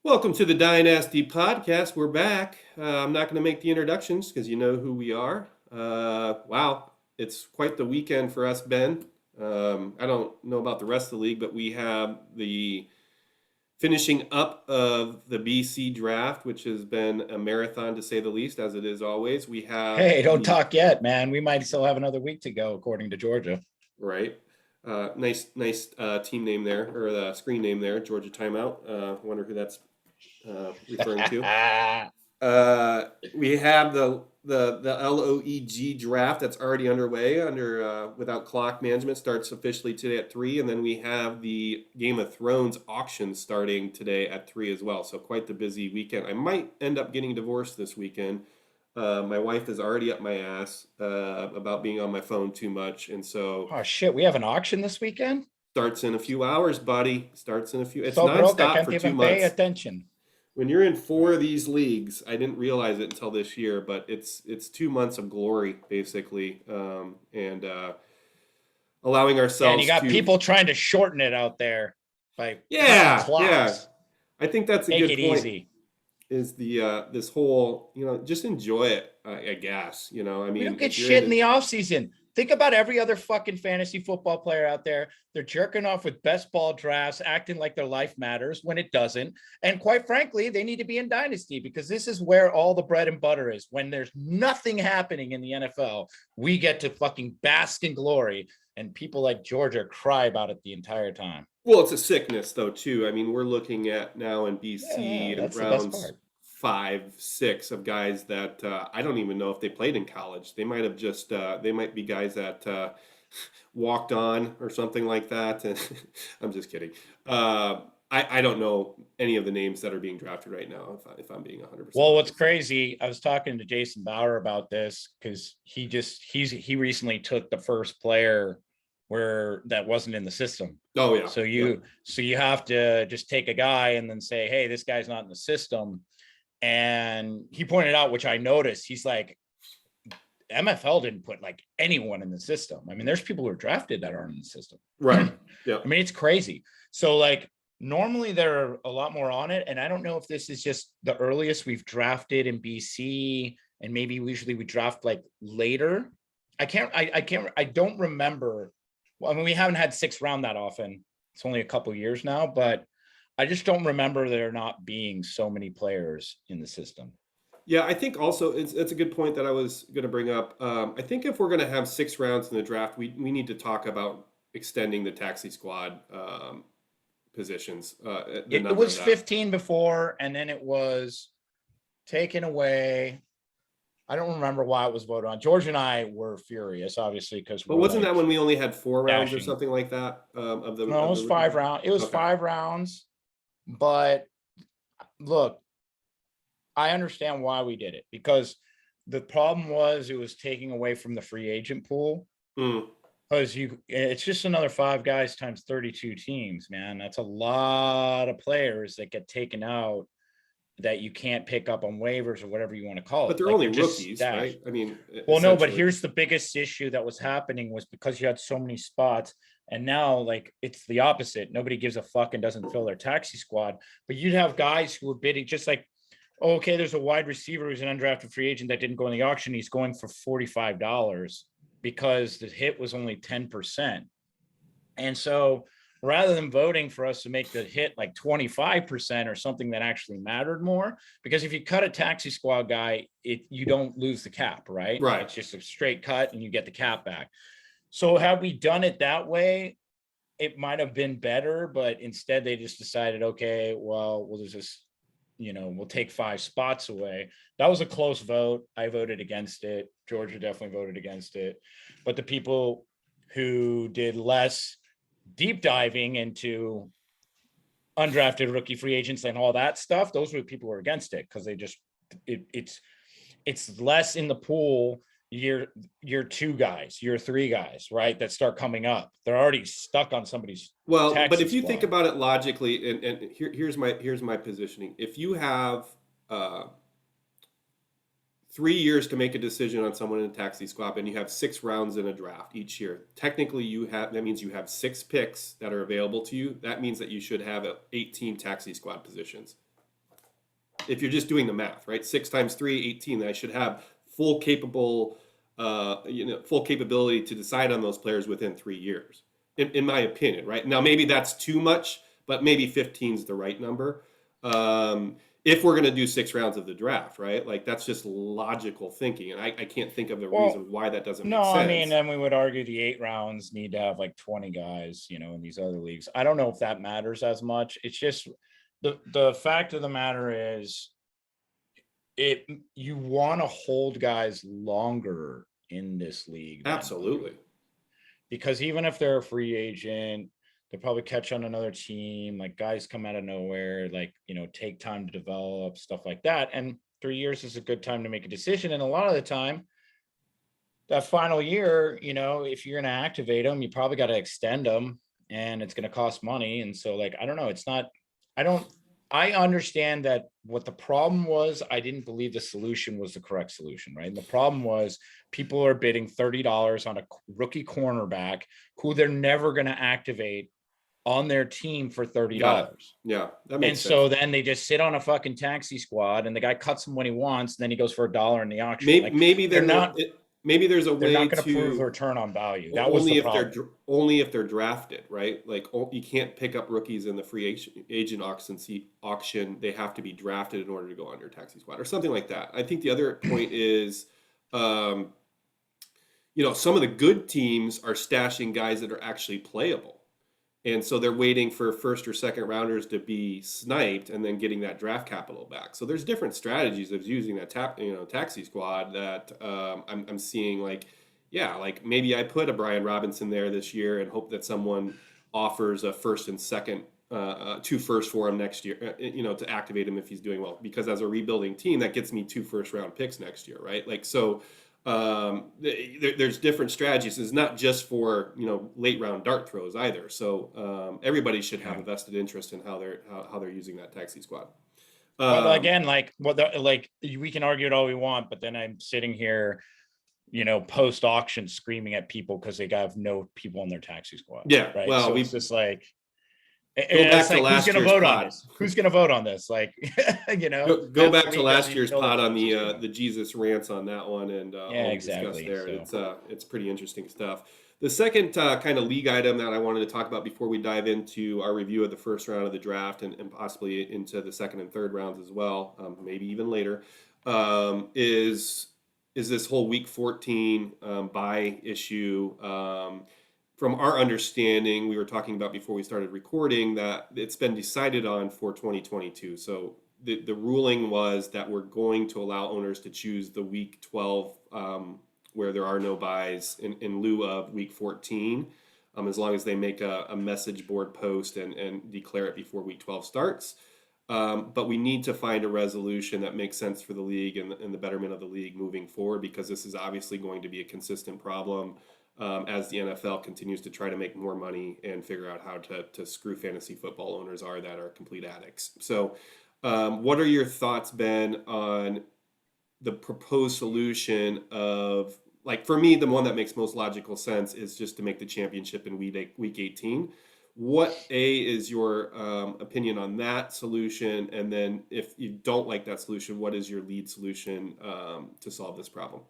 Welcome to the Dynasty Podcast. We're back. I'm not going to make the introductions because you know who we are. Wow, it's quite the weekend for us, Ben. I don't know about the rest of the league, but we have the finishing up of the BC draft, which has been a marathon to say the least, as it is always. We have Hey, don't the talk yet, man. We might still have another week to go, according to Georgia. right. Nice team name there, or the screen name there, Georgia Timeout. Wonder who that's referring to. We have the LOEG draft that's already underway under without clock management starts officially today at 3, and then we have the Game of Thrones auction starting today at 3 as well. So quite the busy weekend. I might end up getting divorced this weekend. My wife is already up my ass about being on my phone too much, and so Oh shit, we have an auction this weekend. starts in a few hours, buddy. Starts in a few. It's So broke, I nonstop can't for even two pay months. attention. When you're in four of these leagues, I didn't realize it until this year, but it's 2 months of glory basically, and allowing Yeah, and you ourselves got to people trying to shorten it out there by cutting yeah. clocks. I think that's a Make good it point. easy. Is the this whole just enjoy it? I guess I We don't mean get if you're shit in in the off season. Think about every other fucking fantasy football player out there. They're jerking off with best ball drafts, acting like their life matters when it doesn't. And quite frankly, they need to be in dynasty because this is where all the bread and butter is. When there's nothing happening in the NFL, we get to fucking bask in glory. And people like Georgia cry about it the entire time. well, it's a sickness though too. I mean, we're looking at now in Yeah, BC and that's the best rounds part. 5, 6 of guys that I don't even know if they played in college. They might have just they might be guys that walked on or something like that. And I'm just kidding. Uh, I don't know any of the names that are being drafted right now. If I'm being 100% Well, what's honest. crazy, I was talking to Jason Bauer about this because he recently took the first player where that wasn't in the system. Oh yeah, So yep. you have to just take a guy and then say, hey, this guy's not in the system. And he pointed out, which I noticed, he's like, MFL didn't put like anyone in the system. I mean, there's people who are drafted that aren't in the system. Right. I Yep. mean, it's crazy. So like normally there are a lot more on it. And I don't know if this is just the earliest we've drafted in BC, and maybe usually we draft like later. I don't remember. Well, I mean, we haven't had 6th round that often. It's only a couple years now, but I just don't remember there not being so many players in the system. Yeah, I think also it's a good point that I was going to bring up. I think if we're going to have 6 rounds in the draft, we need to talk about extending the taxi squad positions, the It number was of that. 15 before, and then it was taken away. I don't remember why it was voted on. George and I were furious, obviously, because But we're wasn't that like when we only had 4 rounds or dashing. something like that No, it of the was rookie five draft? round. It was Okay. 5 rounds. But look, I understand why we did it because the problem was it was taking away from the free agent pool. Mm. Because it's just another 5 guys times 32 teams, man. That's a lot of players that get taken out that you can't pick up on waivers or whatever you want to call But it. they're Like only they're just rookies, stashed. right? I mean, Well, no, but essentially. here's the biggest issue that was happening was because you had so many spots, and now like it's the opposite. Nobody gives a fuck and doesn't fill their taxi squad. But you'd have guys who were bidding just like, oh, okay, there's a wide receiver who's an undrafted free agent that didn't go in the auction. He's going for $45 because the hit was only 10%. And so rather than voting for us to make the hit like 25% or something that actually mattered more, because if you cut a taxi squad guy, you don't lose the cap, right? Right. It's just a straight cut and you get the cap back. So had we done it that way, it might have been better, but instead they just decided, okay, well, we'll just, we'll take 5 spots away. That was a close vote. I voted against it. Georgia definitely voted against it. But the people who did less deep diving into undrafted rookie free agents and all that stuff, those were the people who were against it because they just it's less in the pool year 2 guys, year 3 guys, right? That start coming up. They're already stuck on somebody's Well, but taxi if you think squad. about it logically, and here's my positioning. If you have uh, 3 years to make a decision on someone in a taxi squad, and you have 6 rounds in a draft each year. Technically, that means you have 6 picks that are available to you. That means that you should have 18 taxi squad positions. if you're just doing the math, right? 6 times 3, 18. I should have full capable, full capability to decide on those players within 3 years, in my opinion, right? Now, maybe that's too much, but maybe 15 is the right number. If we're going to do 6 rounds of the draft, right? Like that's just logical thinking. And I can't think of a Well, reason why that doesn't no, make I mean, sense. then we would argue the 8 rounds need to have like 20 guys, in these other leagues. I don't know if that matters as much. It's just the fact of the matter is you want to hold guys longer in this league than other, Absolutely. because even if they're a free agent, they'll probably catch on another team. Like guys come out of nowhere, like, take time to develop, stuff like that. And 3 years is a good time to make a decision. And a lot of the time, that final year, if you're going to activate them, you probably got to extend them, and it's going to cost money. And so, like, I don't know. I understand that what the problem was. I didn't believe the solution was the correct solution, right? And the problem was people are bidding $30 on a rookie cornerback who they're never going to activate on their team for $30. Got it. Yeah, that makes And sense. so then they just sit on a fucking taxi squad, and the guy cuts him when he wants, and then he goes for $1 in the auction. Maybe, Like maybe they're then not maybe there's a they're way not going to prove a to return on value. That was the problem. only if they're drafted, right? Like you can't pick up rookies in the free agent auction. They have to be drafted in order to go on your taxi squad or something like that. I think the other point is, um, some of the good teams are stashing guys that are actually playable. And so they're waiting for first or second rounders to be sniped and then getting that draft capital back. So there's different strategies of using that taxi squad that I'm seeing. Like, yeah, like maybe I put a Brian Robinson there this year and hope that someone offers a first and second, 2 firsts for him next year, to activate him if he's doing well. Because as a rebuilding team, that gets me 2 first-round picks next year, right? Like so. There's different strategies. It's not just for late round dart throws either. So everybody should have a vested interest in how they're using that taxi squad. But again, we can argue it all we want, but then I'm sitting here, post auction screaming at people because they have no people on their taxi squad. Yeah, right. well, So it's just like, go back to who's last going to year's vote on pod. this? Who's going to vote on this? Like, Go back to last year's pod on the Jesus rants on that one, and Yeah, exactly. discuss there. It's pretty interesting stuff. The second kind of league item that I wanted to talk about before we dive into our review of the first round of the draft and possibly into the second and third rounds as well, maybe even later, is this whole Week 14 bye issue. From our understanding, we were talking about before we started recording that it's been decided on for 2022. So the ruling was that we're going to allow owners to choose the Week 12 where there are no buys in lieu of Week 14, as long as they make a message board post and declare it before Week 12 starts. But we need to find a resolution that makes sense for the league and the betterment of the league moving forward, because this is obviously going to be a consistent problem as the NFL continues to try to make more money and figure out how to screw fantasy football owners that are complete addicts. So what are your thoughts, Ben, on the proposed solution of, like, for me, the one that makes most logical sense is just to make the championship in week 18. What is your opinion on that solution? And then if you don't like that solution, what is your lead solution to solve this problem?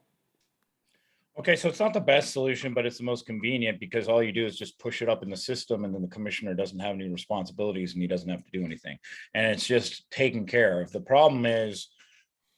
Okay, so it's not the best solution, but it's the most convenient, because all you do is just push it up in the system, and then the commissioner doesn't have any responsibilities and he doesn't have to do anything. And it's just taken care of. The problem is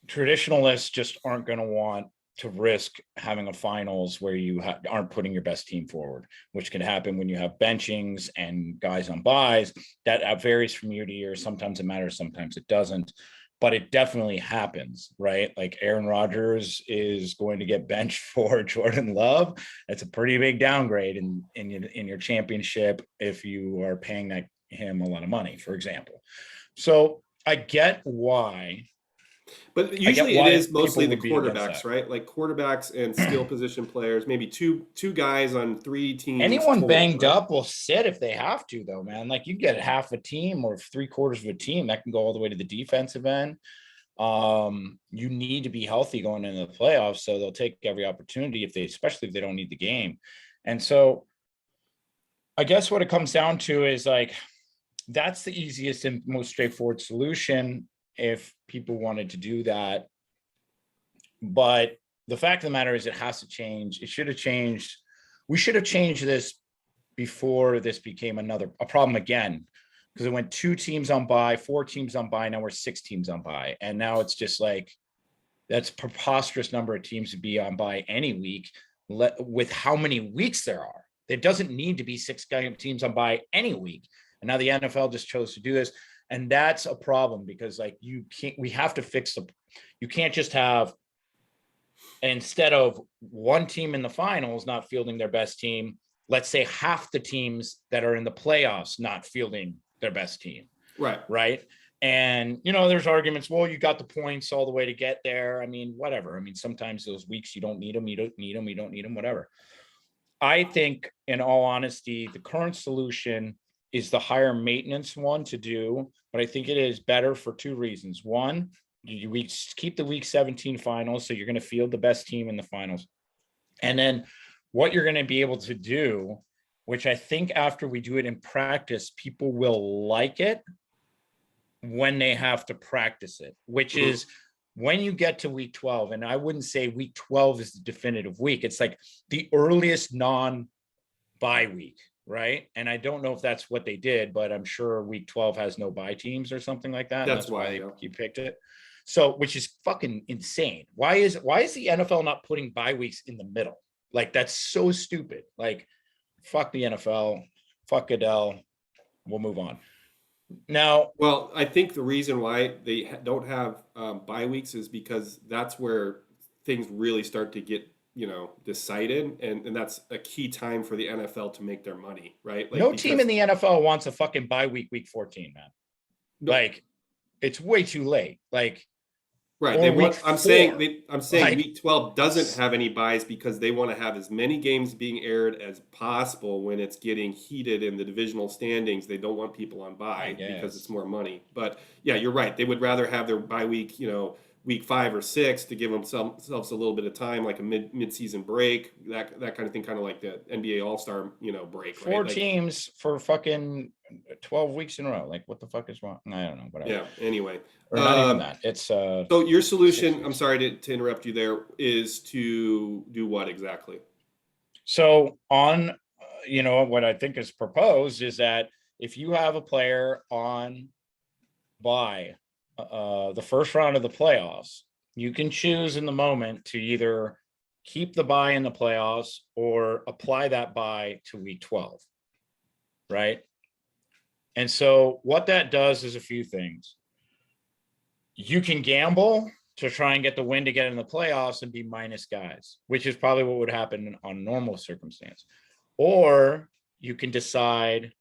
traditionalists just aren't going to want to risk having a finals where you aren't putting your best team forward, which can happen when you have benchings and guys on buys. That varies from year to year. Sometimes it matters, sometimes it doesn't. But it definitely happens, right? Like Aaron Rodgers is going to get benched for Jordan Love. That's a pretty big downgrade in your championship if you are paying him a lot of money, for example. So I get why. But usually it is mostly the people would be against quarterbacks, that. right? Like quarterbacks and skill position players, maybe two guys on 3 teams. Anyone total, banged right? up will sit if they have to, though, man. Like, you get half a team or 3/4 of a team that can go all the way to the defensive end. You need to be healthy going into the playoffs, so they'll take every opportunity especially if they don't need the game. And so I guess what it comes down to is, like, that's the easiest and most straightforward solution. if people wanted to do that. But the fact of the matter is it has to change. It should have changed. We should have changed this before this became a problem again, because it went 2 teams on bye, 4 teams on bye. Now we're 6 teams on bye. And now it's just like, that's preposterous number of teams to be on bye any week with how many weeks there are. It doesn't need to be 6 teams on bye any week. And now the NFL just chose to do this. And that's a problem, because like we have to fix you can't just have, instead of 1 team in the finals not fielding their best team, let's say half the teams that are in the playoffs not fielding their best team. Right. And, there's arguments. Well, you got the points all the way to get there. I mean, whatever. I mean, sometimes those weeks you don't need them. You don't need them. You don't need them, whatever. I think, in all honesty, the current solution is the higher maintenance one to do. But I think it is better for 2 reasons. One, we keep the week 17 finals. So you're going to field the best team in the finals. And then what you're going to be able to do, which I think after we do it in practice, people will like it when they have to practice it, which is when you get to week 12. And I wouldn't say week 12 is the definitive week. It's like the earliest non-bye week, right? And I don't know if that's what they did, but I'm sure week 12 has no bye teams or something like that. That's why you picked it. So, which is fucking insane. Why is the NFL not putting bye weeks in the middle? Like, that's so stupid. Like, fuck the NFL, fuck Goodell. We'll move on. Now, well, I think the reason why they don't have bye weeks is because that's where things really start to get, decided, and that's a key time for the NFL to make their money, right? Like, no team in the NFL wants a fucking bye week, week 14, man. No. Like, it's way too late. Like, right. I'm saying week 12 doesn't have any buys because they want to have as many games being aired as possible when it's getting heated in the divisional standings. They don't want people on bye because it's more money. But yeah, you're right. They would rather have their bye week, week 5 or 6 to give themselves a little bit of time, like a mid-season break, that kind of thing, kind of like the NBA All-Star, break. 4 teams for fucking 12 weeks in a row. Like, what the fuck is wrong? I don't know. Whatever. Yeah. Anyway, or not even that. It's so your solution. I'm sorry to interrupt you there. Is to do what exactly? So on, what I think is proposed is that if you have a player on bye the first round of the playoffs, you can choose in the moment to either keep the bye in the playoffs or apply that bye to week 12, right? And so what that does is a few things. You can gamble to try and get the win to get in the playoffs and be minus guys, which is probably what would happen on normal circumstance. Or you can decide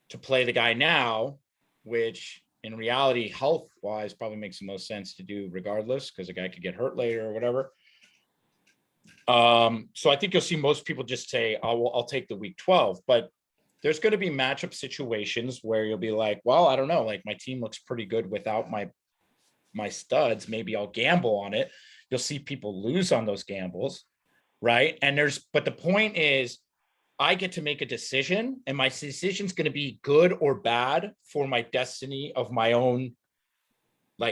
to play the guy now, which in reality, health-wise, probably makes the most sense to do regardless, because a guy could get hurt later or whatever. So I think you'll see most people just say, I'll take the week 12. But there's going to be matchup situations where you'll be like, well, I don't know. Like, my team looks pretty good without my studs. Maybe I'll gamble on it. You'll see people lose on those gambles, right? But the point is, I get to make a decision, and my decision's going to be good or bad for my destiny of my own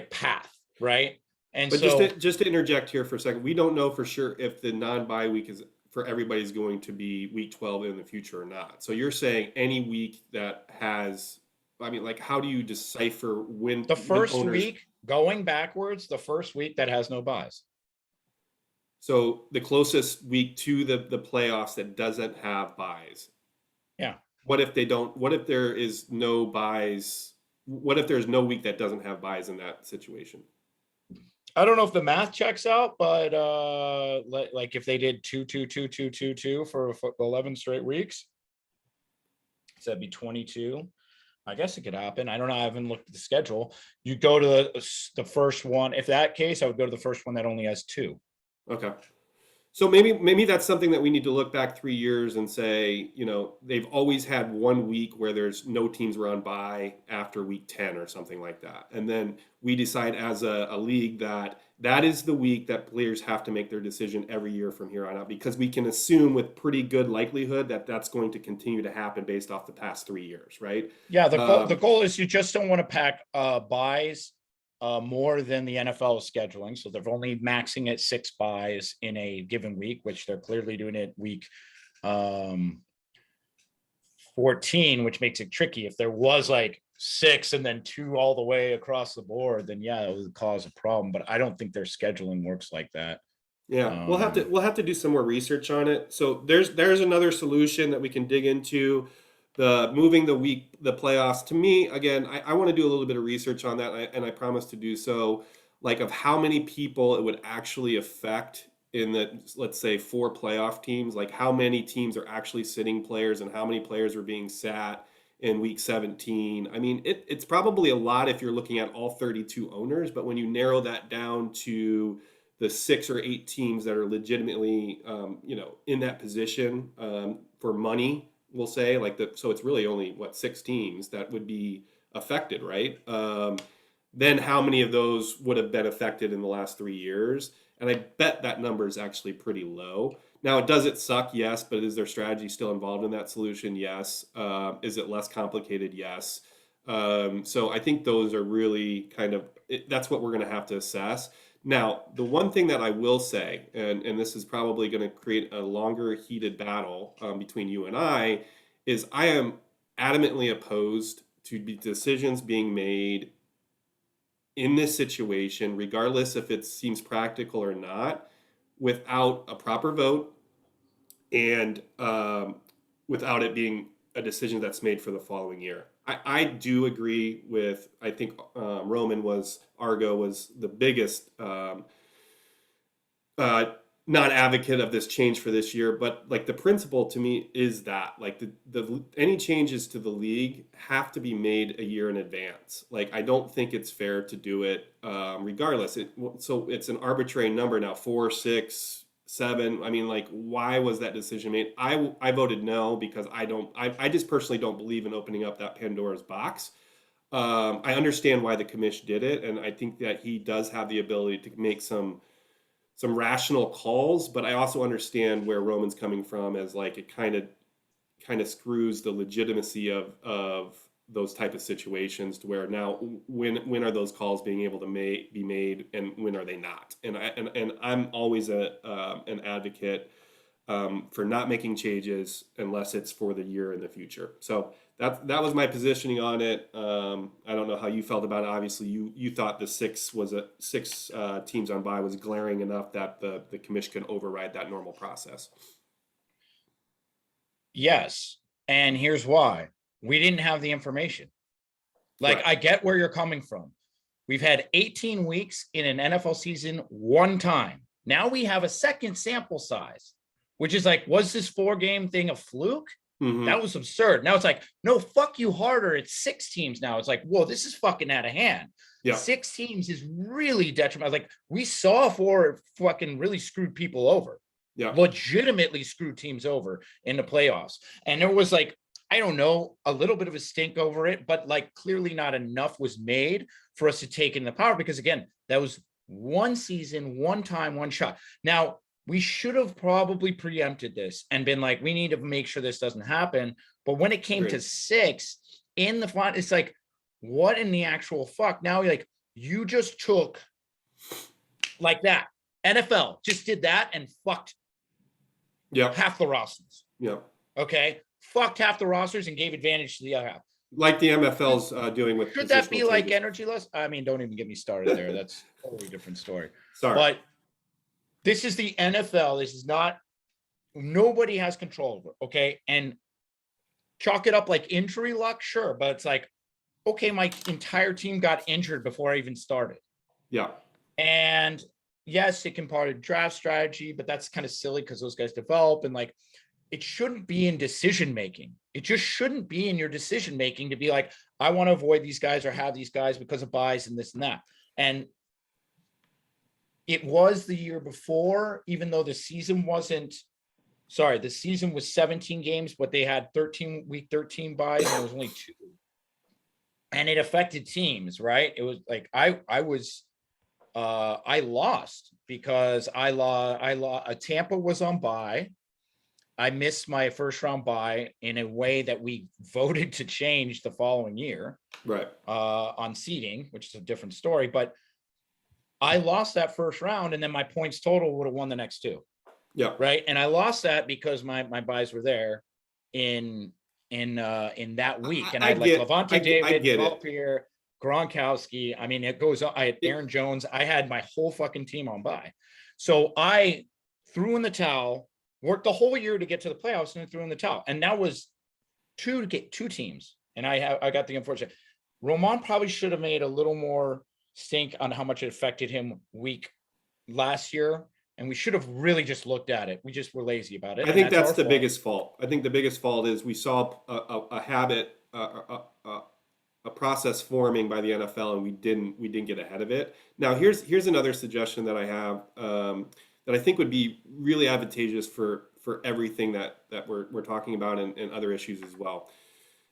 path, right? And but just to interject here for a second, we don't know for sure if the non-bye week is for everybody's going to be week 12 in the future or not. So you're saying any week that has, how do you decipher when the first week going backwards, the first week that has no buys? So the closest week to the playoffs that doesn't have buys. Yeah. What if there is no buys? What if there's no week that doesn't have buys in that situation? I don't know if the math checks out, but like if they did 2 for 11 straight weeks, so that'd be 22. I guess it could happen. I don't know. I haven't looked at the schedule. You go to the first one. If that case, I would go to the first one that only has 2. Okay. So maybe that's something that we need to look back 3 years and say, they've always had 1 week where there's no teams were on bye after week 10 or something like that. And then we decide as a league that is the week that players have to make their decision every year from here on out, because we can assume with pretty good likelihood that that's going to continue to happen based off the past 3 years, right? Yeah. The goal is you just don't want to pack buys more than the NFL is scheduling. So they're only maxing at 6 buys in a given week, which they're clearly doing it week 14, which makes it tricky. If there was like 6 and then 2 all the way across the board, then yeah, it would cause a problem. But I don't think their scheduling works like that. Yeah, we'll have to do some more research on it. So there's another solution that we can dig into. The moving the playoffs, to me, again, I want to do a little bit of research on that, and I promise to do so, like of how many people it would actually affect in the, let's say, 4 playoff teams, like how many teams are actually sitting players and how many players are being sat in week 17. I mean, it's probably a lot if you're looking at all 32 owners, but when you narrow that down to the 6 or 8 teams that are legitimately, in that position for money, we'll say, so it's really only 6 teams that would be affected, right? Then how many of those would have been affected in the last 3 years? And I bet that number is actually pretty low. Now, does it suck? Yes, but is their strategy still involved in that solution? Yes. Is it less complicated? Yes. So I think those are really that's what we're going to have to assess. Now, the one thing that I will say, and this is probably going to create a longer heated battle between you and I, is I am adamantly opposed to decisions being made in this situation, regardless if it seems practical or not, without a proper vote and without it being a decision that's made for the following year. I do agree with, I think Argo was the biggest not advocate of this change for this year, but like the principle to me is that like the any changes to the league have to be made a year in advance. Like I don't think it's fair to do it regardless. So it's an arbitrary number now, 4, 6, 7. I mean, like, why was that decision made? I voted no because I just personally don't believe in opening up that Pandora's box. I understand why the commission did it, and I think that he does have the ability to make some rational calls, but I also understand where Roman's coming from, as like it kind of screws the legitimacy of those type of situations, to where now when are those calls being able to be made and when are they not? And I'm always an advocate for not making changes unless it's for the year in the future. So that was my positioning on it. I don't know how you felt about it. Obviously, you thought the 6 teams on bye was glaring enough that the commission can override that normal process. Yes, and here's why: we didn't have the information. Like, Correct. I get where you're coming from. We've had 18 weeks in an NFL season one time. Now we have a second sample size, which is like, was this 4-game thing a fluke? Mm-hmm. That was absurd. Now it's like, no, fuck you harder. It's 6 teams now. It's like, whoa, this is fucking out of hand. Yeah. 6 teams is really detrimental. Like, we saw 4 fucking really screwed people over. Yeah. Legitimately screwed teams over in the playoffs. And there was like, I don't know, a little bit of a stink over it, but like clearly not enough was made for us to take in the power, because again, that was one season, one time, one shot. Now, we should have probably preempted this and been like, we need to make sure this doesn't happen. But when it came to 6 in the final, it's like, what in the actual fuck? Now, like, you just took like that. NFL just did that and fucked half the rosters. Yeah. Okay. Fucked half the rosters and gave advantage to the other half. Like the MFL's doing with. Should that be changes. Like energy loss? I mean, don't even get me started there. That's a totally different story. Sorry. But this is the NFL. This is not, nobody has control over it, okay? And chalk it up like injury luck, sure. But it's like, okay, my entire team got injured before I even started. Yeah. And yes, it can part of draft strategy, but that's kind of silly because those guys develop, and like, it shouldn't be in decision making. It just shouldn't be in your decision making to be like, I want to avoid these guys or have these guys because of buys and this and that. And it was the year before, even though the season wasn't, the season was 17 games, but they had week 13 buys, and it was only 2. And it affected teams, right? It was like, I lost because Tampa was on bye. missed my first round bye in a way that we voted to change the following year, Right. On seeding, which is a different story. But I lost that first round, and then my points total would have won the next two. Yeah. Right. And I lost that because my buys were there in that week. And I had like Levante David, Trippier, Gronkowski. I mean, it goes on. I had Aaron Jones. I had my whole fucking team on bye. So I threw in the towel, worked the whole year to get to the playoffs, and then threw in the towel. And that was two teams. And I got the unfortunate. Roman probably should have made a little more stink on how much it affected him week last year. And we should have really just looked at it. We just were lazy about it. I think that's the biggest fault. I think the biggest fault is we saw a habit, a process forming by the NFL, and we didn't get ahead of it. Now, here's another suggestion that I have, that I think would be really advantageous for everything that we're talking about, and other issues as well.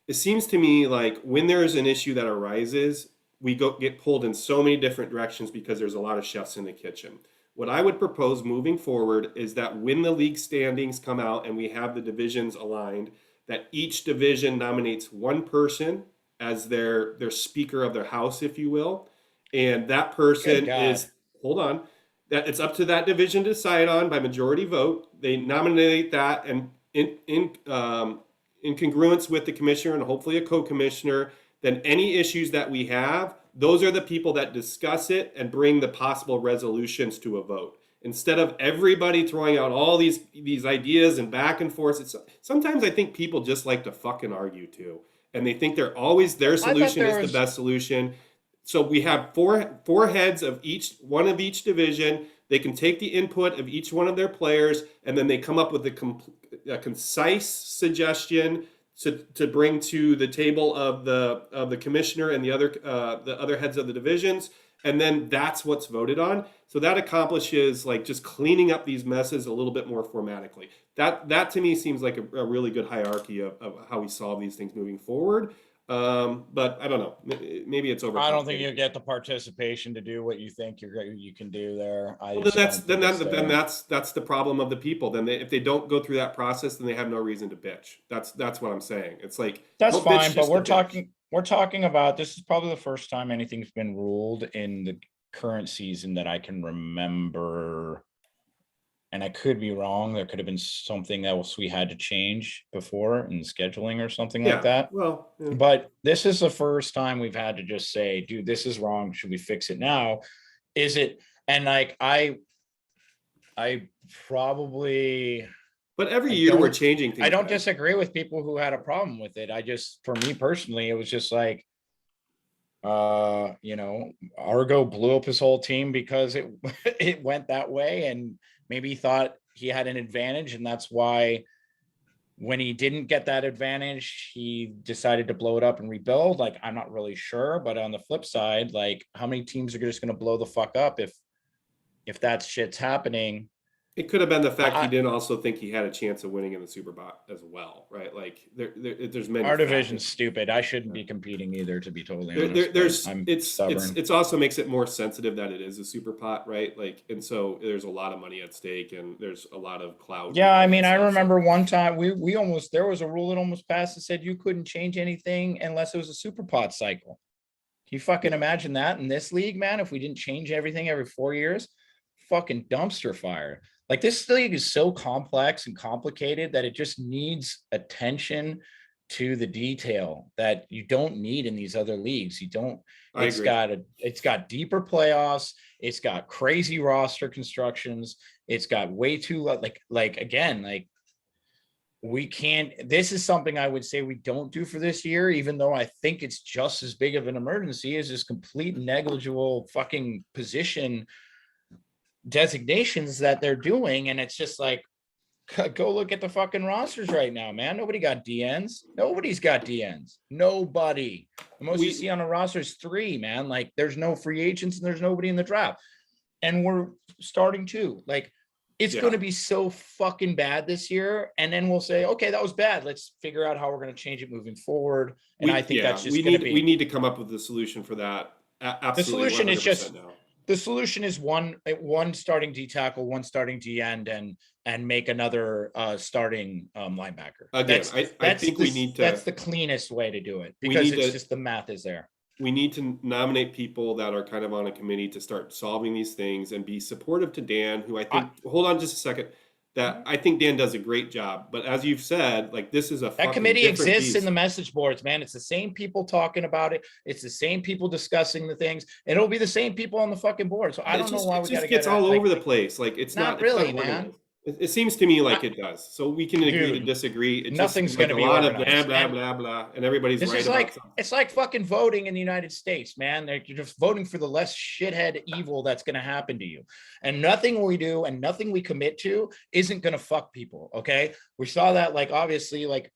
It seems to me like when there is an issue that arises, we get pulled in so many different directions because there's a lot of chefs in the kitchen. What I would propose moving forward is that when the league standings come out and we have the divisions aligned, that each division nominates one person as their speaker of their house, if you will. And that person is, hold on, that it's up to that division to decide on by majority vote. They nominate that, and in congruence with the commissioner and hopefully a co-commissioner, then any issues that we have, those are the people that discuss it and bring the possible resolutions to a vote. Instead of everybody throwing out all these ideas and back and forth. Sometimes I think people just like to fucking argue too. And they think their solution is the best solution. So we have four heads of each division. They can take the input of each one of their players, and then they come up with a concise suggestion to bring to the table of the commissioner and the other heads of the divisions, and then that's what's voted on. So that accomplishes like just cleaning up these messes a little bit more formatically. That to me seems like a really good hierarchy of how we solve these things moving forward. But I don't know. Maybe it's over. I don't think you get the participation to do what you think you can do there. Well, that's the problem of the people. Then if they don't go through that process, then they have no reason to bitch. That's what I'm saying. It's like that's fine, but we're talking about, this is probably the first time anything's been ruled in the current season that I can remember. And I could be wrong. There could have been something else we had to change before in scheduling or something like that. Well, yeah. But this is the first time we've had to just say, dude, this is wrong. Should we fix it now? Is it? And like, I probably. But every year we're changing things. I don't disagree with people who had a problem with it. For me personally, it was just like, Argo blew up his whole team because it went that way, and maybe he thought he had an advantage, and that's why when he didn't get that advantage, he decided to blow it up and rebuild. Like, I'm not really sure, but on the flip side, like, how many teams are just going to blow the fuck up if that shit's happening? It could have been the fact he didn't also think he had a chance of winning in the Superbot as well, right? Like there's many. Our division's stupid. I shouldn't be competing either, to be totally honest. It's also makes it more sensitive that it is a super pot, right? Like, and so there's a lot of money at stake, and there's a lot of cloud. Yeah, I mean, I remember one time there was a rule that almost passed that said you couldn't change anything unless it was a super pot cycle. Can you fucking imagine that in this league, man? If we didn't change everything every 4 years, fucking dumpster fire. Like, this league is so complex and complicated that it just needs attention to the detail that you don't need in these other leagues. It's got deeper playoffs. It's got crazy roster constructions. It's got way too we can't, this is something I would say we don't do for this year, even though I think it's just as big of an emergency as this complete negligible fucking position designations that they're doing. And it's just like, go look at the fucking rosters right now, man. Nobody got DNs. Nobody's got DNs. Nobody. The most you see on a roster is 3, man. Like, there's no free agents and there's nobody in the draft. And we're starting to, like, it's going to be so fucking bad this year. And then we'll say, okay, that was bad. Let's figure out how we're going to change it moving forward. And I think that's just going to be. We need to come up with a solution for that. Absolutely. The solution is just. The solution is one starting D tackle, one starting D end, and make another starting linebacker. Again, I think we need That's to the cleanest way to do it, we because need it's to just the math is there. we need to nominate people that are kind of on a committee to start solving these things and be supportive to Dan, who I I, think, hold on just a second, that I think Dan does a great job. But as you've said, like, this is a that fucking committee different exists in beast. the message boards, man. It's the same people talking about it. It's the same people discussing the things, and it'll be the same people on the fucking board. So I don't know why It we got just to get gets all at over like the place. Like, not it's not really, man. organized. It seems to me like I, it does. So we can agree to dude, disagree. It just nothing's seems like going to a be lot of blah, organized. blah, And blah, blah, and everybody's this right is about like, something. it's like fucking voting in the United States, man. You're just voting for the less shithead evil that's going to happen to you. And nothing we do and nothing we commit to isn't going to fuck people. Okay. We saw that, like, obviously, like,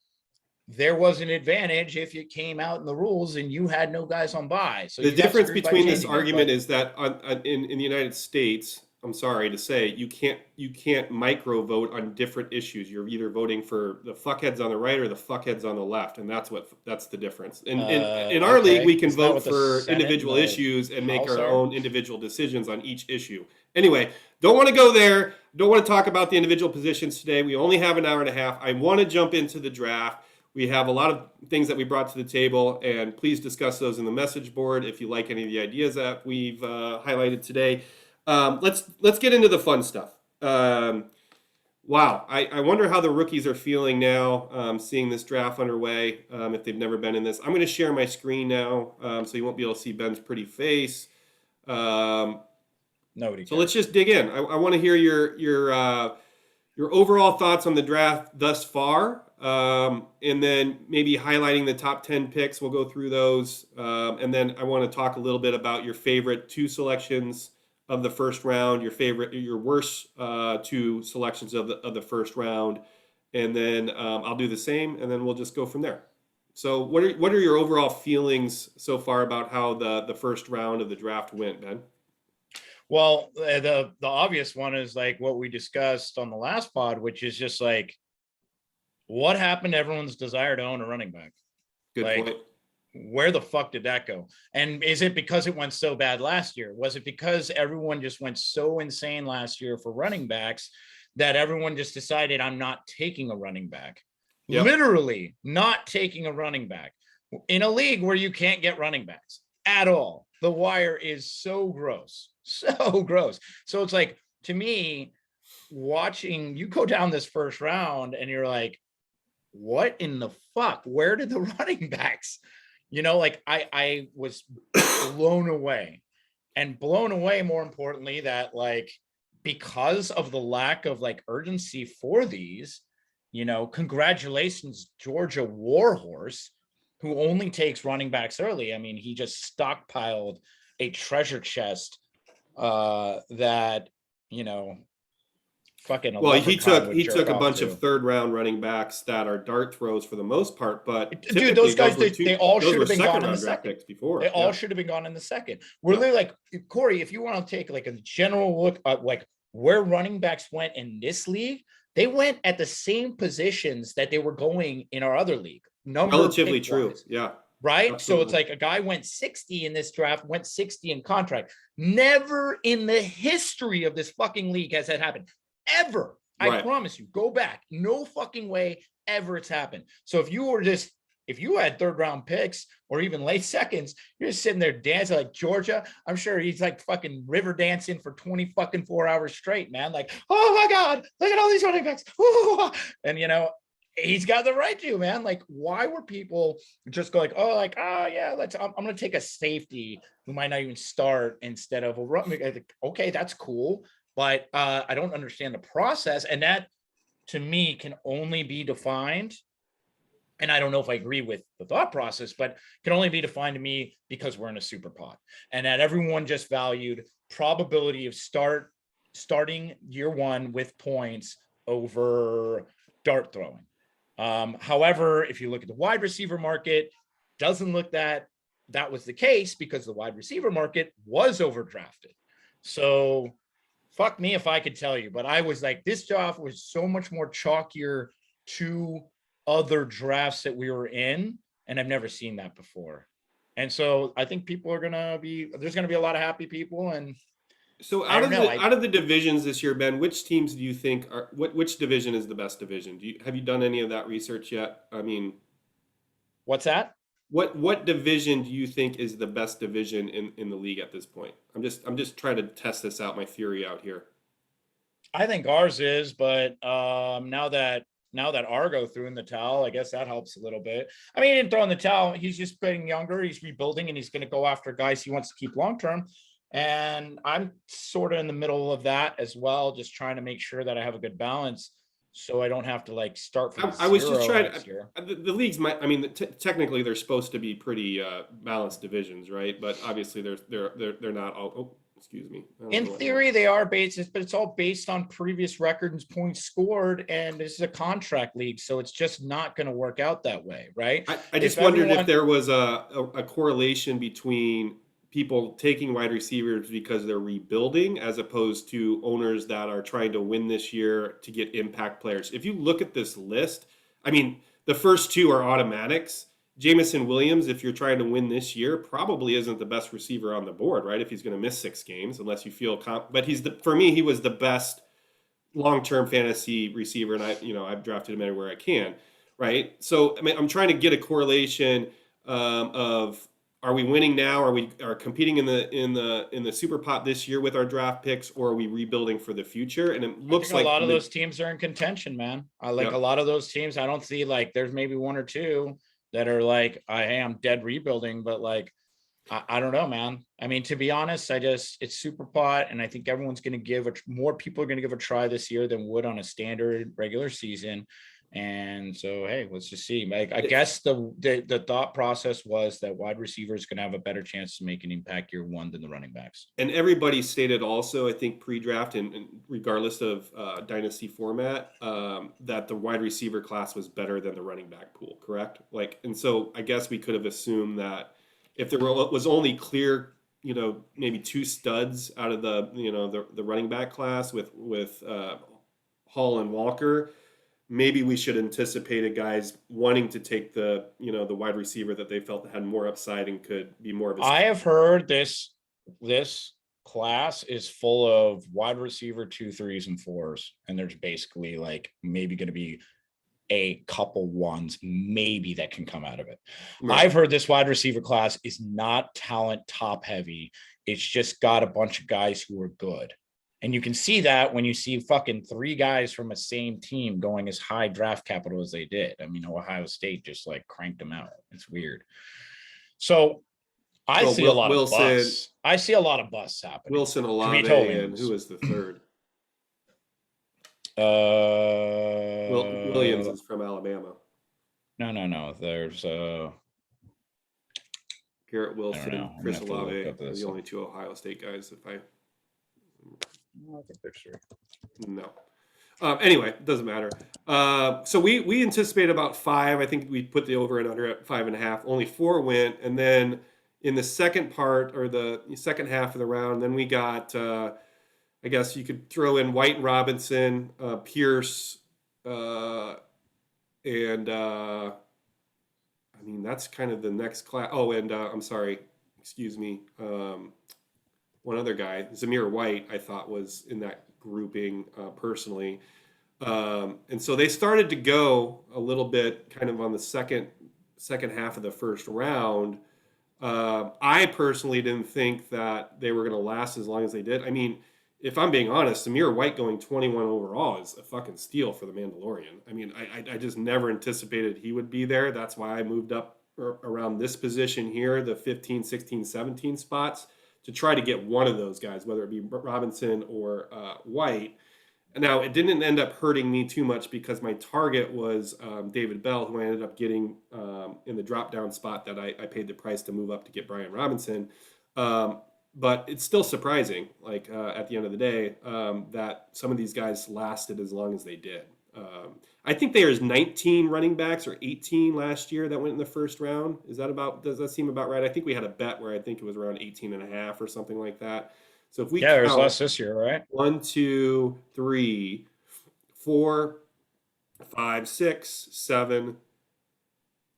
there was an advantage if it came out in the rules and you had no guys on bye. So The you got difference screwed by between this changing it. argument But is that in the United States, I'm sorry to say, you can't micro vote on different issues. You're either voting for the fuckheads on the right or the fuckheads on the left, and that's the difference. In our league, we okay. can Isn't that vote what the for Senate and individual the issues and make House our are? own individual decisions on each issue. Anyway, don't want to go there. Don't want to talk about the individual positions today. We only have an hour and a half. I want to jump into the draft. We have a lot of things that we brought to the table, and please discuss those in the message board if you like any of the ideas that we've highlighted today. Let's get into the fun stuff. Wow, I wonder how the rookies are feeling now, seeing this draft underway. If they've never been in this, I'm going to share my screen now, so you won't be able to see Ben's pretty face. Um, Nobody so let's cares. just dig in. I want to hear your overall thoughts on the draft thus far, and then maybe highlighting the top 10 picks. We'll go through those. And then I want to talk a little bit about your favorite two selections of the first round, your worst two selections of the first round. And then I'll do the same, and then we'll just go from there. So what are your overall feelings so far about how the first round of the draft went, Ben? Well, the obvious one is like what we discussed on the last pod, which is just like, what happened to everyone's desire to own a running back? Good Like, point. where the fuck did that go? And is it because it went so bad last year? Was it because everyone just went so insane last year for running backs that everyone just decided, I'm not taking a running back? Yep. Literally not taking a running back in a league where you can't get running backs at all. The wire is so gross, so gross. So it's like, to me, watching you go down this first round and you're like, what in the fuck? Where did the running backs? Like, I was blown away, and blown away, more importantly, that, like, because of the lack of, like, urgency for these, congratulations, Georgia Warhorse, who only takes running backs early. I mean, he just stockpiled a treasure chest that, fucking a Well, leprechaun would he jerk took a off bunch to. of third round running backs that are dart throws for the most part, but Dude, those typically guys, they all those should were have been second gone in the round draft second. picks before. They all Yeah. should have been gone in the second. We're Yeah. literally like, Corey, if you want to take like a general look at like where running backs went in this league, they went at the same positions that they were going in our other league. Relatively Pick true. wise, Yeah. right? So it's Absolutely. like a guy went 60 in this draft, went 60 in contract. Never in the history of this fucking league has that happened. Ever. I Right. promise you, go back. No fucking way ever it's happened. So if you had third round picks or even late seconds, you're just sitting there dancing like Georgia. I'm sure he's like fucking river dancing for 20 fucking 4 hours straight, man. Like, oh my God, look at all these running backs. Ooh. And he's got the right to, man. Like, why were people just go like, oh, like, oh yeah, I'm gonna take a safety who might not even start instead of a run. Like, okay, that's cool. But I don't understand the process. And that, to me, can only be defined. And I don't know if I agree with the thought process, but can only be defined to me because we're in a super pod. And that everyone just valued probability of starting year one with points over dart throwing. However, if you look at the wide receiver market, doesn't look that was the case because the wide receiver market was overdrafted. So fuck me if I could tell you, but I was like, this draft was so much more chalkier to other drafts that we were in, and I've never seen that before. And so I think there's going to be a lot of happy people, and So I don't know. out of the divisions this year, Ben, which teams do you think are which division is the best division? Have you done any of that research yet? I mean, What's that? what division do you think is the best division in the league at this point? I'm just trying to test this out, my theory out here. I think ours is, but now that Argo threw in the towel, I guess that helps a little bit. I mean, he didn't throw in the towel. He's just getting younger. He's rebuilding, and he's going to go after guys he wants to keep long term. And I'm sort of in the middle of that as well, just trying to make sure that I have a good balance, so I don't have to like start from I was just zero trying. next year. The leagues might. I mean, technically they're supposed to be pretty balanced divisions, right? But obviously they're not all. Oh, excuse me. I don't In know what theory, they are based, but it's all based on previous records, points scored, and this is a contract league, so it's just not going to work out that way, right? I just If wondered if everyone, there was a correlation between people taking wide receivers because they're rebuilding as opposed to owners that are trying to win this year to get impact players. If you look at this list, I mean, the first two are automatics. Jamison Williams, if you're trying to win this year, probably isn't the best receiver on the board, right? If he's going to miss 6 games, unless you feel but for me, he was the best long-term fantasy receiver, and I've drafted him anywhere I can, right? So I mean, I'm trying to get a correlation of are we winning now? Are we competing in the super pot this year with our draft picks, or are we rebuilding for the future? And it I think looks a like lot of those teams are in contention, man. I like yeah. a lot of those teams. I don't see like there's maybe one or two that are like, I am dead rebuilding, but like, I don't know, man. I mean, to be honest, it's super pot, and I think everyone's going to more people are going to give a try this year than would on a standard regular season. And so, hey, let's just see. Like, I guess the thought process was that wide receivers going to have a better chance to make an impact year one than the running backs. And everybody stated also, I think pre-draft and regardless of dynasty format, that the wide receiver class was better than the running back pool. Correct? Like, and so I guess we could have assumed that if there was only clear, maybe 2 studs out of the running back class with Hall and Walker, maybe we should anticipated guys wanting to take the wide receiver that they felt had more upside and could be more of a. I have heard this class is full of wide receiver 2, 3s, and 4s, and there's basically like maybe going to be a couple ones maybe that can come out of it. Right. I've heard this wide receiver class is not talent top heavy. It's just got a bunch of guys who are good. And you can see that when you see fucking 3 guys from a same team going as high draft capital as they did. I mean, Ohio State just like cranked them out. It's weird. So I see a lot of busts. I see a lot of busts happening. Wilson, Olave, totally and who is the third? Williams is from Alabama. No. There's Garrett Wilson, Chris Olave are the only 2 Ohio State guys. I think there's 3. No. Anyway, it doesn't matter. So we anticipate about 5. I think we put the over and under at 5.5. Only 4 went, and then in the second part or the second half of the round, then we got. I guess you could throw in White and Robinson, Pierce, and I mean that's kind of the next class. Oh, and I'm sorry, excuse me. One other guy, Zamir White, I thought was in that grouping personally. And so they started to go a little bit kind of on the second half of the first round. I personally didn't think that they were going to last as long as they did. I mean, if I'm being honest, Zamir White going 21 overall is a fucking steal for the Mandalorian. I mean, I just never anticipated he would be there. That's why I moved up around this position here, the 15, 16, 17 spots, to try to get one of those guys, whether it be Robinson or White. Now, it didn't end up hurting me too much because my target was David Bell, who I ended up getting in the drop-down spot that I paid the price to move up to get Brian Robinson. But it's still surprising, like at the end of the day, that some of these guys lasted as long as they did. I think there's 19 running backs or 18 last year that went in the first round. Does that seem about right? I think we had a bet where I think it was around 18.5 or something like that. So if we count, there's less this year, right? 1, 2, 3, 4, 5, 6, 7,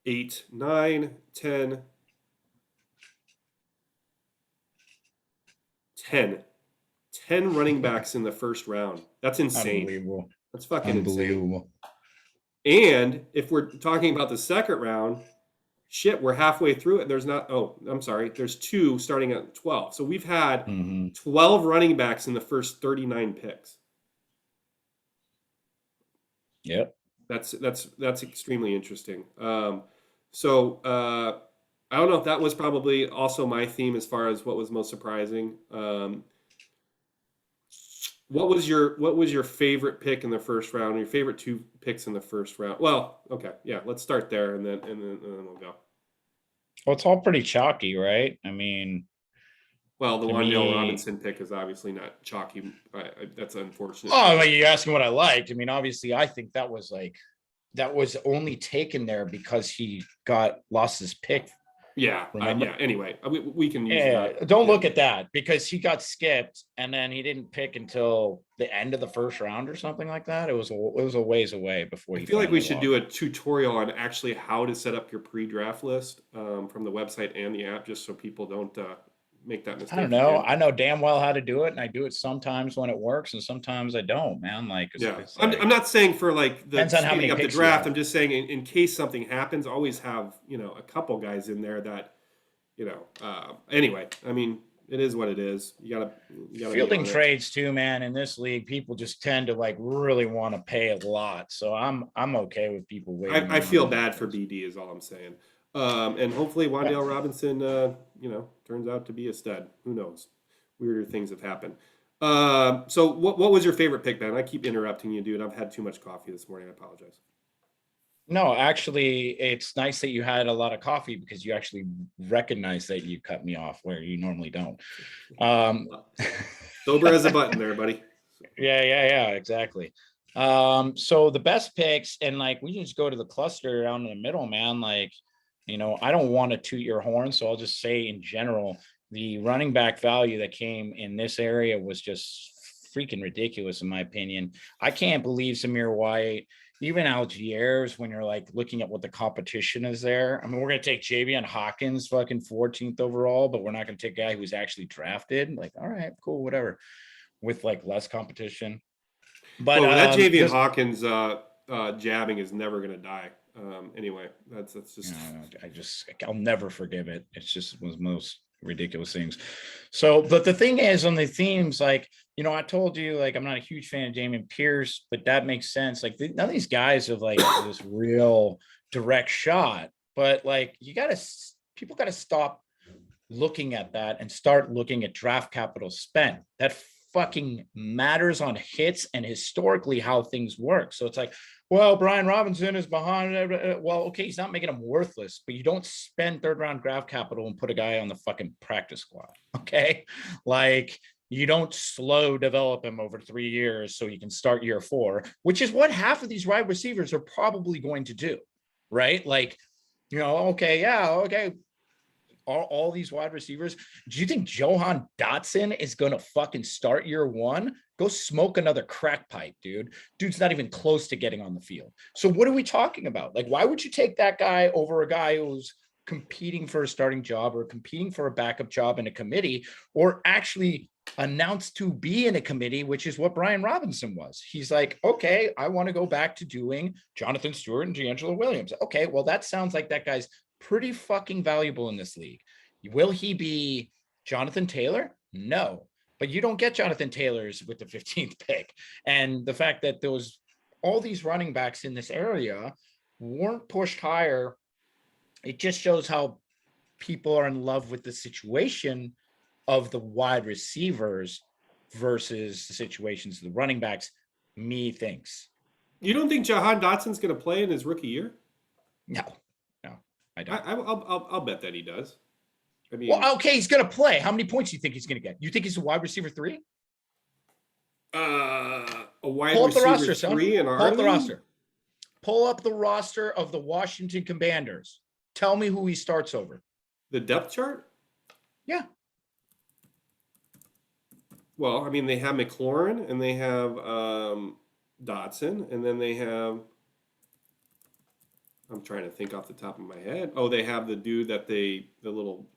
8, 9, 10. 10 10 running backs in the first round. That's insane. Unbelievable. That's fucking insane. Unbelievable. And if we're talking about the second round, shit, we're halfway through it. There's not, oh, I'm sorry. There's 2 starting at 12. So we've had 12 running backs in the first 39 picks. Yep. That's extremely interesting. So I don't know if that was probably also my theme as far as what was most surprising. What was your favorite pick in the first round? Your favorite 2 picks in the first round? Well, okay, yeah, let's start there and then we'll go. Well, it's all pretty chalky, right? I mean, Well, the to Wan'Dale me, Robinson pick is obviously not chalky. That's unfortunate. oh, well, you're asking what I liked. I mean, obviously, I think that was only taken there because he lost his pick. Yeah, Remember? yeah. Anyway, we can use Yeah, that. don't look at that because he got skipped and then he didn't pick until the end of the first round or something like that. It was a ways away before I he feel like we finally should logged. do a tutorial on actually how to set up your pre-draft list from the website and the app, just so people don't make that mistake. I don't know. again. I know damn well how to do it, and I do it sometimes when it works, and sometimes I don't. Man, like Yeah, it's I'm not saying for like the depends on how many speeding up the picks you draft. have. I'm just saying in case something happens, always have a couple guys in there that Anyway, I mean, it is what it is. You gotta be Fielding on it. trades too, man. In this league, people just tend to like really want to pay a lot, so I'm okay with people waiting. I feel around. bad for BD is all I'm saying. And hopefully Wan'Dale Robinson, turns out to be a stud. Who knows? Weirder things have happened. So what was your favorite pick, Ben? I keep interrupting you, dude. I've had too much coffee this morning. I apologize. No, actually, it's nice that you had a lot of coffee because you actually recognize that you cut me off where you normally don't. Sober as a button there, buddy. Yeah, exactly. So the best picks, and like we just go to the cluster down in the middle, man. Like, I don't want to toot your horn, so I'll just say in general, the running back value that came in this area was just freaking ridiculous, in my opinion. I can't believe Samir White, even Algiers, when you're like looking at what the competition is there. I mean, we're gonna take Javion Hawkins, fucking 14th overall, but we're not gonna take a guy who's actually drafted. Like, all right, cool, whatever. With like less competition. But that Javion Hawkins jabbing is never going to die. Anyway, that's just. I'll never forgive it. It's just one of the most ridiculous things. So, but the thing is, on the themes, like I told you, like I'm not a huge fan of Dameon Pierce, but that makes sense. Like none of these guys have like this real direct shot, but like people got to stop looking at that and start looking at draft capital spent. That fucking matters on hits and historically how things work. So it's like, well, Brian Robinson is behind. Well, okay, he's not making him worthless, but you don't spend 3rd round draft capital and put a guy on the fucking practice squad. Okay. Like you don't slow develop him over 3 years so he can start year 4, which is what half of these wide receivers are probably going to do. Right. Like, okay. Yeah. Okay. All these wide receivers. Do you think Johan Dotson is going to fucking start year 1? Go smoke another crack pipe, dude. Dude's not even close to getting on the field. So what are we talking about? Like, why would you take that guy over a guy who's competing for a starting job or competing for a backup job in a committee or actually announced to be in a committee, which is what Brian Robinson was? He's like, okay, I want to go back to doing Jonathan Stewart and D'Angelo Williams. Okay, well, that sounds like that guy's pretty fucking valuable in this league. Will he be Jonathan Taylor? No, but you don't get Jonathan Taylors with the 15th pick. And the fact that all these running backs in this area weren't pushed higher, it just shows how people are in love with the situation of the wide receivers versus the situations of the running backs. Me thinks. You don't think Jahan Dotson's going to play in his rookie year? No, I don't. I'll bet that he does. I mean, well, okay, he's going to play. How many points do you think he's going to get? You think he's a wide receiver 3? A wide Pull up the receiver roster, 3 in our Pull up the league? roster. Pull up the roster of the Washington Commanders. Tell me who he starts over. The depth chart? Yeah. Well, I mean, they have McLaurin and they have Dotson, and then they have. I'm trying to think off the top of my head. Oh, they have the dude that the little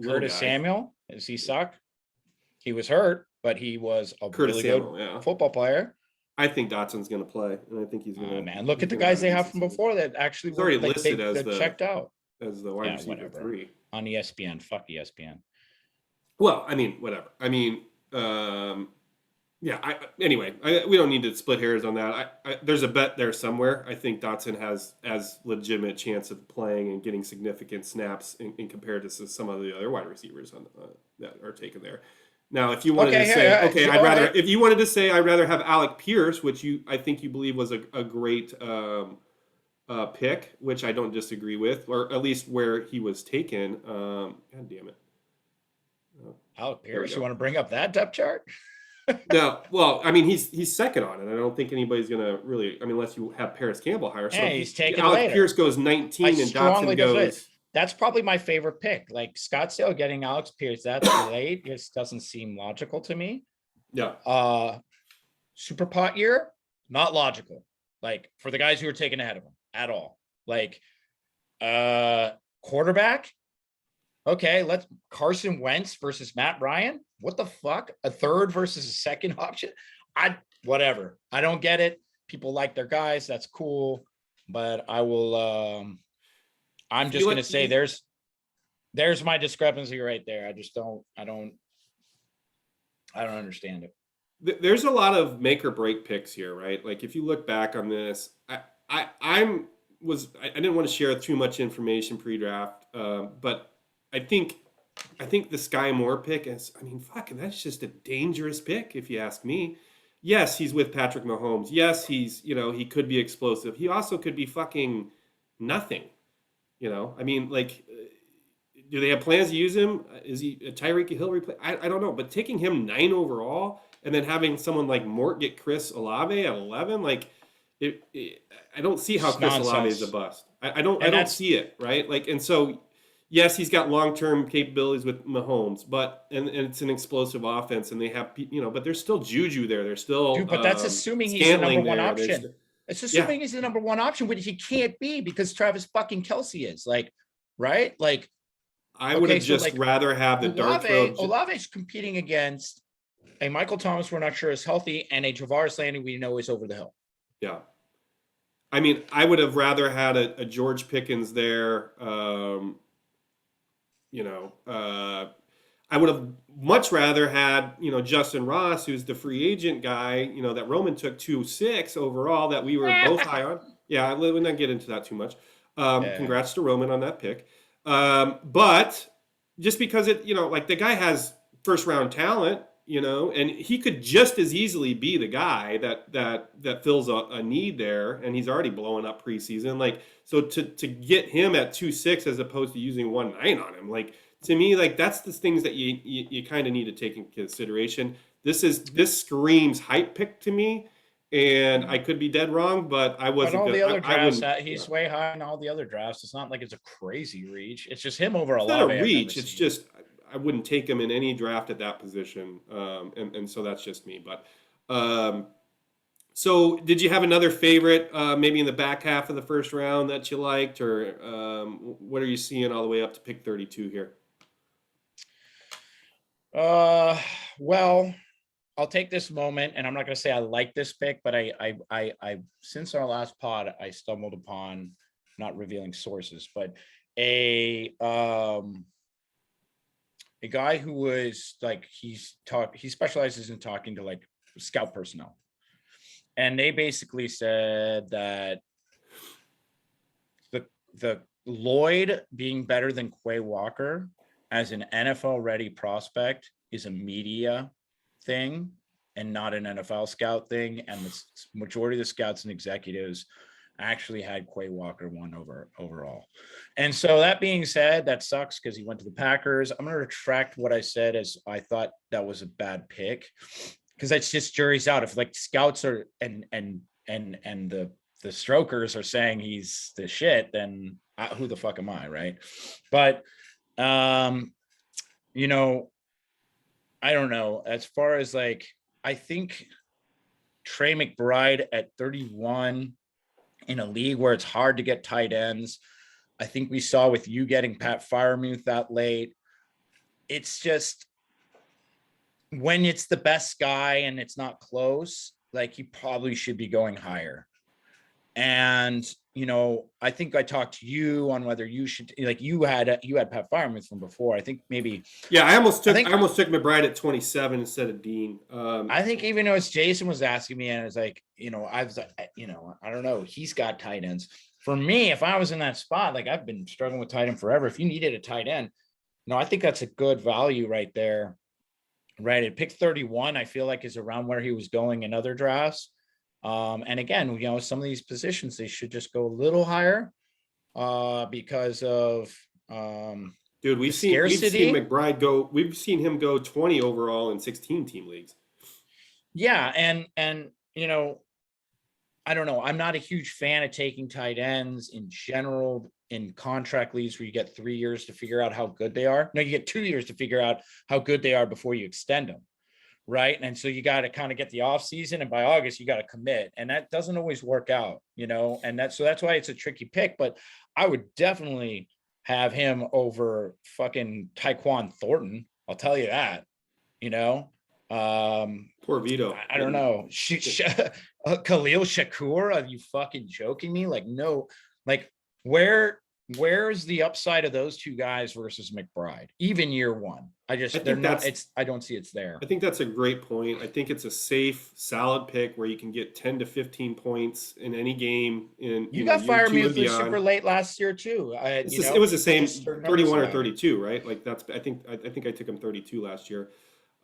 Curtis guy. Samuel. Does he suck? He was hurt, but he was a Curtis really good Samuel, yeah. football player. I think Dotson's going to play, and I think Man, look he's at the going to have guys a they have decent from season. before that actually He's already were like listed they checked out. as the wide Yeah, receiver whatever. 3 On ESPN, fuck ESPN. Well, I mean, whatever. I mean, yeah. Anyway, we don't need to split hairs on that. There's a bet there somewhere. I think Dotson has as legitimate chance of playing and getting significant snaps in compared to some of the other wide receivers that are taken there. Now, if you wanted to Okay, say, okay, all right. if you wanted to say, I'd rather have Alec Pierce, which I think you believe was a great pick, which I don't disagree with, or at least where he was taken. God damn it. Alec There we Pierce, you go. want to bring up that depth chart? No, well, I mean, he's second on it. I don't think anybody's gonna really. I mean, unless you have Paris Campbell higher. So Hey, he's taken Alex Pierce later. goes I 19 and strongly Dotson disagree. goes. That's probably my favorite pick. Like Scottsdale getting Alex Pierce that late just doesn't seem logical to me. Yeah, Super pot year, not logical. Like for the guys who are taken ahead of him at all. Like quarterback. Okay, let's Carson Wentz versus Matt Ryan. What the fuck? A third versus a second option? Whatever. I don't get it. People like their guys. That's cool. But I will I'm just gonna say there's my discrepancy right there. I don't understand it. there's a lot of make or break picks here, right? Like if you look back on this, I didn't want to share too much information pre-draft, but I think the Sky Moore pick is. I mean, fucking, that's just a dangerous pick if you ask me. Yes, he's with Patrick Mahomes. Yes, he could be explosive. He also could be fucking nothing. I mean, like, do they have plans to use him? Is he a Tyreek Hill replay? I don't know. But taking him 9 overall and then having someone like Mort get Chris Olave at 11, like, I don't see how It's Chris Olave is a nonsense. bust. I don't And that's see it, right? Like, and so yes, he's got long term capabilities with Mahomes, but and it's an explosive offense, and they have but there's still Juju there. There's still dude, but that's assuming he's the number Scantling one there. There's option. It's yeah. assuming he's the number one option, which he can't be because Travis fucking Kelsey is like, right? Like, I would okay, have so just like rather have the dart throw. Olave's competing against a Michael Thomas we're not sure is healthy and a Javaris Landing we know is over the hill. Yeah. I mean, I would have rather had a George Pickens there. I would have much rather had, Justin Ross, who's the free agent guy, that Roman took 2-6 overall, that we were both high on. Yeah, we'll not get into that too much. Congrats to Roman on that pick. But just because like the guy has first round talent, and he could just as easily be the guy that fills a need there, and he's already blowing up preseason. Like, so to get him at 2-6 as opposed to using 1-9 on him, like, to me, like, that's the things that you kind of need to take into consideration. This screams hype pick to me, and I could be dead wrong, but I wasn't. But all the other drafts, he's way high in all the other drafts. It's not like it's a crazy reach. It's just him over It's not a Olave. reach. It's just I wouldn't take him in any draft at that position, and so that's just me. But so did you have another favorite, maybe in the back half of the first round that you liked, or what are you seeing all the way up to pick 32 here? Well, I'll take this moment, and I'm not going to say I like this pick, but I since our last pod, I stumbled upon, not revealing sources, but a guy who was like, he specializes in talking to like scout personnel, and they basically said that the Lloyd being better than Quay Walker as an NFL ready prospect is a media thing and not an NFL scout thing. And the majority of the scouts and executives actually had Quay Walker one overall. And so that being said, that sucks because he went to the Packers. I'm going to retract what I said, as I thought that was a bad pick, because that's just jury's out. If like scouts are and the strokers are saying he's the shit, then who the fuck am I, right? But I don't know. As far as like, I think Trey McBride at 31 in a league where it's hard to get tight ends. I think we saw with you getting Pat Freiermuth that late. It's just, when it's the best guy and it's not close, like he probably should be going higher. And I think I talked to you on whether you should, like, you had Pat Fireman from before. I think maybe Yeah, I almost I took think I almost took McBride at 27 instead of Dean. I think even though it's Jason was asking me, and it's like, I was like, I don't know, he's got tight ends. For me, if I was in that spot, like I've been struggling with tight end forever. If you needed a tight end, I think that's a good value right there. Right. At pick 31, I feel like is around where he was going in other drafts. And again, some of these positions, they should just go a little higher because of Dude, the we've seen scarcity. McBride go. We've seen him go 20 overall in 16 team leagues. Yeah. And I don't know. I'm not a huge fan of taking tight ends in general in contract leagues where you get 3 years to figure out how good they are. No, you get 2 years to figure out how good they are before you extend them. Right. And so you got to kind of get the off season, and by August, you got to commit. And that doesn't always work out, and that's why it's a tricky pick. But I would definitely have him over fucking Tyquan Thornton. I'll tell you that, you know. Poor Vito. I don't know. Khalil Shakur, are you fucking joking me? Like, no, like where's the upside of those two guys versus McBride? Even year one. I They're think not, that's it's I don't see it's there. I think that's a great point. I think it's a safe, solid pick where you can get 10 to 15 points in any game in You got year two and Firemuth was super beyond. late last year too. It was the He's same just certain numbers 31 or higher. 32, right? Like that's I think I took him 32 last year.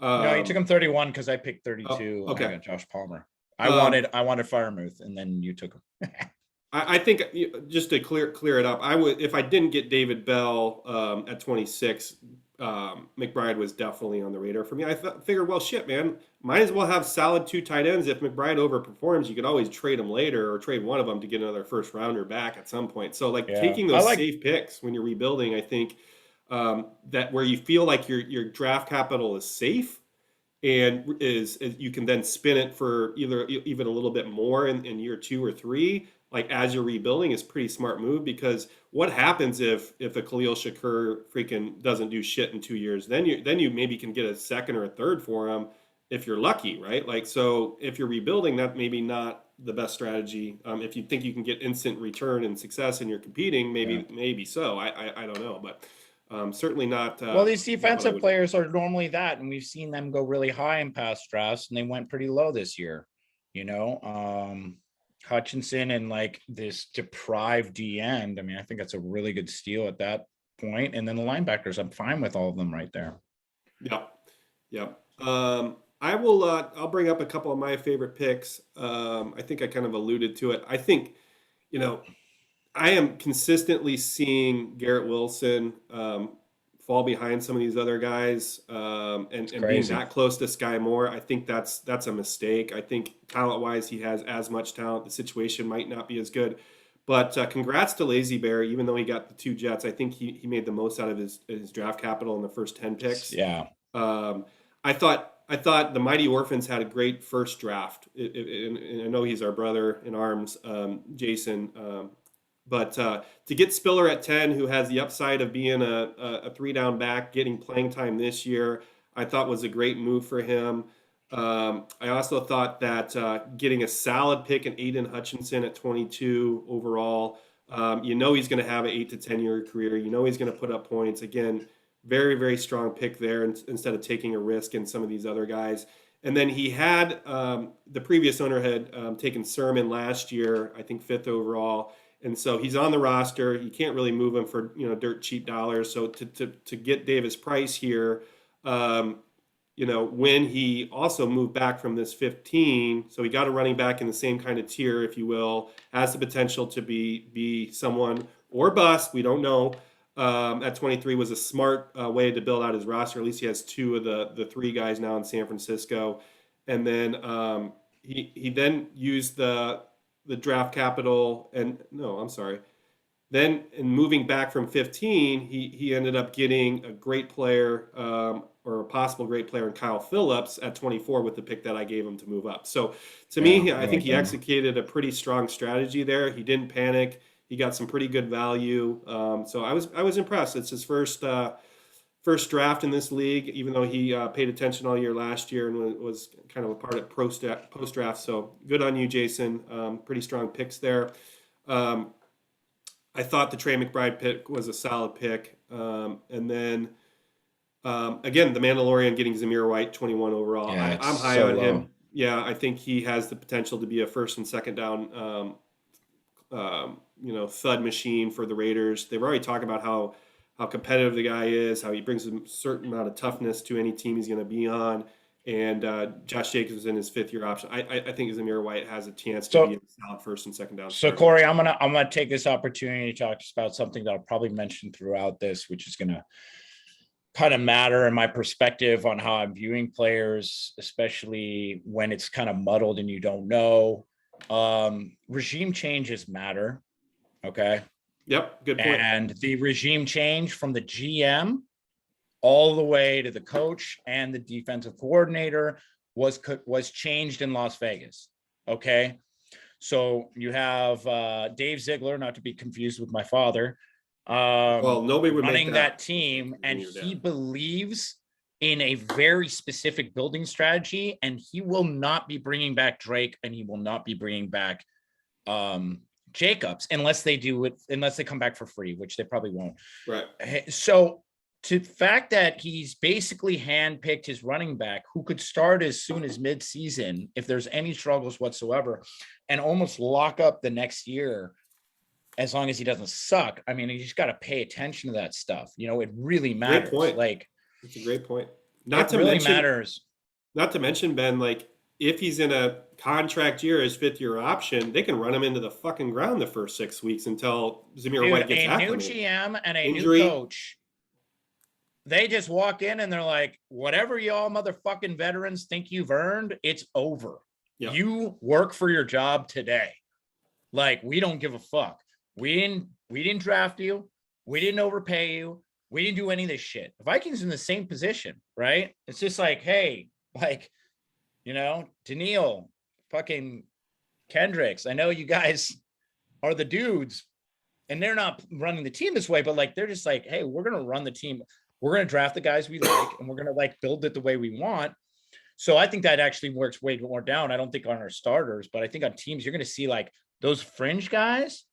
No, you took Um, him 31 because I picked oh, 32 and I okay. got Josh Palmer. I Um, wanted I wanted Firemuth, and then you took him. I think just to clear it up, I would if I didn't get David Bell at 26, McBride was definitely on the radar for me. I figured, well, shit, man, might as well have solid two tight ends. If McBride overperforms, you could always trade him later or trade one of them to get another first rounder back at some point. So, like Yeah. taking I those like safe picks when you're rebuilding, I think that where you feel like your draft capital is safe and is you can then spin it for either even a little bit more in year 2 or 3 like as you're rebuilding is pretty smart move because what happens if a Khalil Shakur freaking doesn't do shit in 2 years then you maybe can get a second or a third for him if you're lucky, right? Like so if you're rebuilding that maybe not the best strategy. If you think you can get instant return and success and you're competing, yeah. maybe so. I don't know, but certainly not Well, these not what I defensive would do. players are normally that, and we've seen them go really high in past drafts, and they went pretty low this year. You know, Hutchinson and like this deprived D end. I mean, I think that's a really good steal at that point. And then the linebackers, I'm fine with all of them right there. Yep. Yep. I will. I'll bring up a couple of my favorite picks. I think I kind of alluded to it. I think, you know, I am consistently seeing Garrett Wilson fall behind some of these other guys, It's and being crazy. that close to Sky Moore. I think that's a mistake. I think talent wise, he has as much talent. The situation might not be as good. But congrats to Lazy Bear, even though he got the two Jets. I think he made the most out of his draft capital in the first 10 picks. Yeah. Um, I thought the Mighty Orphans had a great first draft. And I know he's our brother in arms, Jason. But to get Spiller at 10, who has the upside of being a three down back, getting playing time this year, I thought was a great move for him. I also thought that getting a solid pick in Aiden Hutchinson at 22 overall, he's going to have an 8 to 10 year career. He's going to put up points. Again, very, very strong pick there instead of taking a risk in some of these other guys. And then he had the previous owner had taken Sermon last year, I think fifth overall, and so he's on the roster. You can't really move him for dirt cheap dollars. So to get Davis Price here, um, when he also moved back from this 15, so he got a running back in the same kind of tier, if you will, has the potential to be someone or bust. We don't know. At 23 was a smart way to build out his roster. At least he has two of the three guys now in San Francisco, and then he then used the draft capital and no, I'm sorry. Then in moving back from 15, he ended up getting a great player or a possible great player in Kyle Phillips at 24 with the pick that I gave him to move up. So to Yeah. me, I I think like he them. executed a pretty strong strategy there. He didn't first draft in this league, even though he paid attention all year last year and was kind of a part of post draft. So good on you, Jason. Pretty strong picks there. Um, I thought the Trey McBride pick was a solid pick. And then again, the Mandalorian getting Zamir White, 21 overall. Yeah, it's I'm high so on him. low. Yeah, I think he has the potential to be a first and second down, thud machine for the Raiders. They've already talked about how competitive the guy is, how he brings a certain amount of toughness to any team he's going to be on. And Josh Jacobs is in his fifth year option. I think Zamir White has a chance to be So a solid first and second down so starter. Corey, I'm gonna take this opportunity to talk about something that I'll probably mention throughout this, which is gonna kind of matter in my perspective on how I'm viewing players, especially when it's kind of muddled and you don't know. Regime changes matter. Okay. Yep, good point. And the regime change from the GM all the way to the coach and the defensive coordinator was changed in Las Vegas. Okay. So you have Dave Ziegler, not to be confused with my father, Well, nobody would make running that mistake team, with and your he dad. believes in a very specific building strategy, and he will not be bringing back Drake, and he will not be bringing back Jacobs unless they come back for free, which they probably won't. Right. So to the fact that he's basically handpicked his running back who could start as soon as mid-season if there's any struggles whatsoever, and almost lock up the next year as long as he doesn't suck. I mean, you just got to pay attention to that stuff. It really matters. Great point. Like, it's a great point. Not to really matters. Not to mention, Ben, like if he's in a contract year, his fifth year option, they can run him into the fucking ground the first 6 weeks until Zamir White gets a new acclimated. GM and a Injury. new coach. They just walk in and they're like, whatever y'all motherfucking veterans think you've earned, it's over. Yep. You work for your job today. Like, we don't give a fuck. We didn't draft you. We didn't overpay you. We didn't do any of this shit. The Vikings in the same position, right? It's just like, hey, like, Daniil, fucking Kendricks. I know you guys are the dudes, and they're not running the team this way, but like, they're just like, hey, we're gonna run the team. We're gonna draft the guys we like, and we're gonna like build it the way we want. So I think that actually works way more down. I don't think on our starters, but I think on teams, you're gonna see like those fringe guys,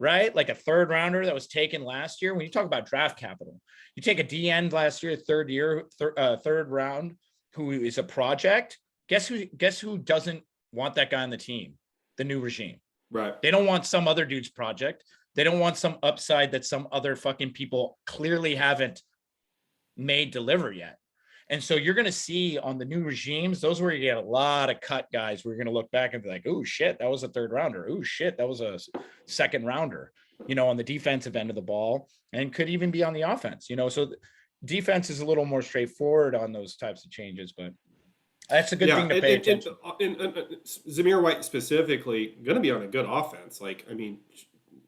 right? Like a third rounder that was taken last year. When you talk about draft capital, you take a D end last year, third round, who is a project. Guess who doesn't want that guy on the team? The new regime. Right. They don't want some other dude's project. They don't want some upside that some other fucking people clearly haven't made deliver yet. And so you're going to see on the new regimes, those where you get a lot of cut guys, we're going to look back and be like, oh shit, that was a third rounder. Oh shit, that was a second rounder, on the defensive end of the ball, and could even be on the offense, so defense is a little more straightforward on those types of changes, but that's a good thing to pay attention. And Zamir White specifically going to be on a good offense. Like, I mean,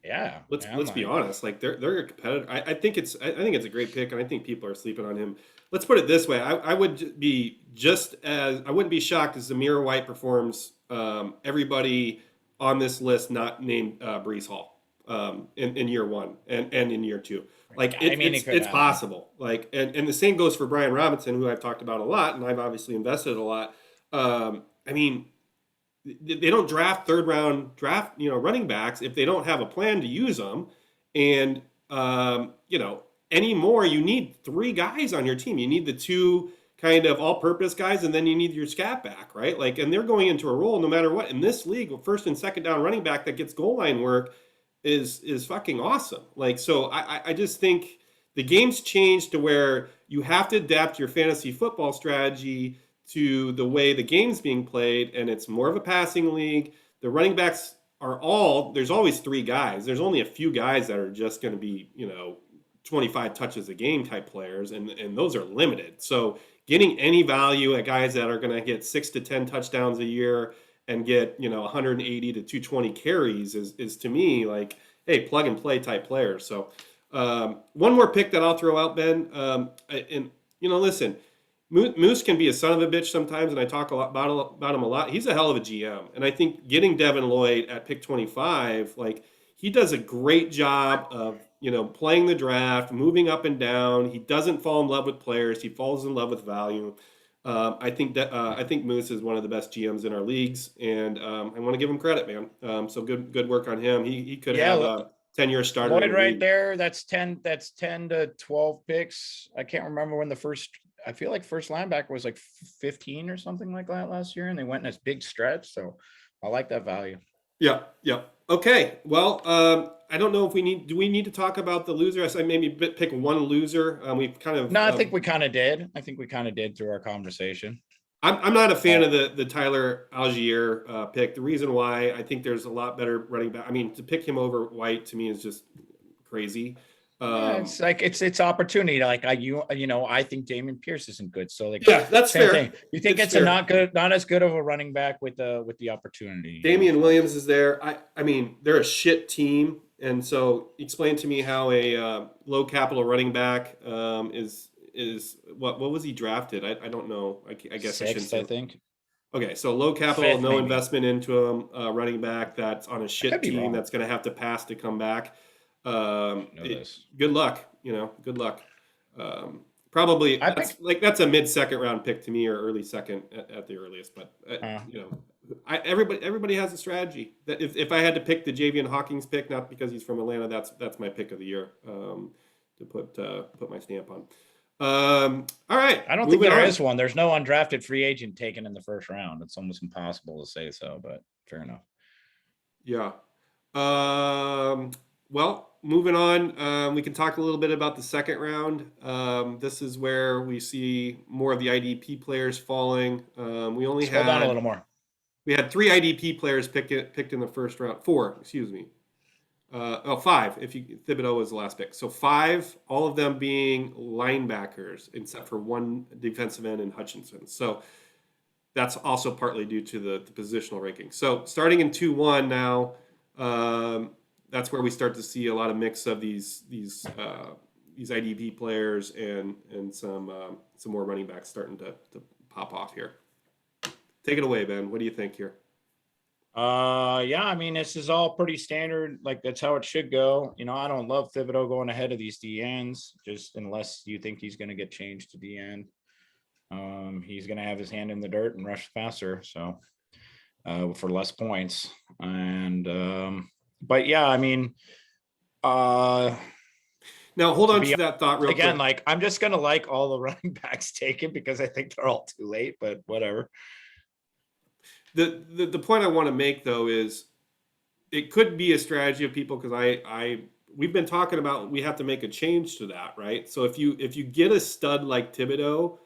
yeah, let's be honest. Like they're a competitor. I think it's a great pick, and I think people are sleeping on him. Let's put it this way: I wouldn't be shocked as Zamir White performs. Everybody on this list not named Breece Hall in year one and in year two. Like it's possible. Like and the same goes for Brian Robinson, who I've talked about a lot, and I've obviously invested a lot. I mean, they don't draft third round running backs if they don't have a plan to use them, and anymore you need three guys on your team. You need the two kind of all-purpose guys, and then you need your scat back, right? Like, and they're going into a role no matter what in this league. First and second down running back that gets goal line work is fucking awesome. Like, so I just think the game's changed to where you have to adapt your fantasy football strategy to the way the game's being played, and it's more of a passing league. The running backs there's always three guys. There's only a few guys that are just going to be, 25 touches a game type players, and those are limited. So getting any value at guys that are going to get 6 to 10 touchdowns a year and get 180 to 220 carries is to me like, hey, plug and play type players. So one more pick that I'll throw out, Ben, and listen, Moose can be a son of a bitch sometimes, and I talk about him a lot. He's a hell of a GM, and I think getting Devin Lloyd at pick 25, like, he does a great job of playing the draft, moving up and down. He doesn't fall in love with players. He falls in love with value. I think Moose is one of the best GMs in our leagues, and I want to give him credit, man. So good work on him. He could Yeah, have a 10-year starter in Lloyd the right league. there. That's 10 to 12 picks. I can't remember when I feel like first linebacker was like 15 or something like that last year, and they went in this big stretch. So I like that value. Yeah, yeah. Okay. Well, I don't know if do we need to talk about the loser? I said maybe pick one loser. We've kind of No, I think we kind of did. I think we kind of did through our conversation. I'm not a fan Uh, of the Tyler Algier pick. The reason why I think there's a lot better running back. I mean, to pick him over White to me is just crazy. yeah, Um, it's like it's opportunity. Like I think Damian Pierce isn't good. So like yeah, that's same fair. thing. You think It's it's a fair. not as good of a running back with the opportunity, Damian Williams is there. I mean, they're a shit team, and so explain to me how a low capital running back is what was he drafted? I don't know. I guess I shouldn't Sixth, say. I think. Okay, so low capital, Fifth, no maybe. investment into him, running back that's on a I could shit be team wrong. that's going to have to pass to come back. Should know this. Good luck, good luck. Probably I picked. that's a mid second round pick to me or early second at the earliest. But everybody has a strategy. That if I had to pick the Javian Hawkins pick, not because he's from Atlanta, that's my pick of the year to put my stamp on. All right, I don't think moving there on. is one. There's no undrafted free agent taken in the first round. It's almost impossible to say so, but fair enough. Yeah. Well, moving on, we can talk a little bit about the second round. This is where we see more of the IDP players falling. Scroll down a little more. We had 3 IDP players picked in the first round. 4, excuse me. 5. If Thibodeau was the last pick, so 5, all of them being linebackers, except for one defensive end in Hutchinson. So that's also partly due to the positional ranking. So starting in 2-1 now, that's where we start to see a lot of mix of these IDP players and some more running backs starting to pop off here. Take it away, Ben. What do you think here? Yeah, I mean, this is all pretty standard. Like that's how it should go. I don't love Thibodeau going ahead of these DNs, just unless you think he's going to get changed to DN. He's going to have his hand in the dirt and rush faster, so for less points. And but yeah, I mean, now hold on to that thought real again, quick. like I'm just going to like all the running backs taken because I think they're all too late. But whatever. The point I want to make though is it could be a strategy of people because we've been talking about we have to make a change to that, right? So if you get a stud like Thibodeau,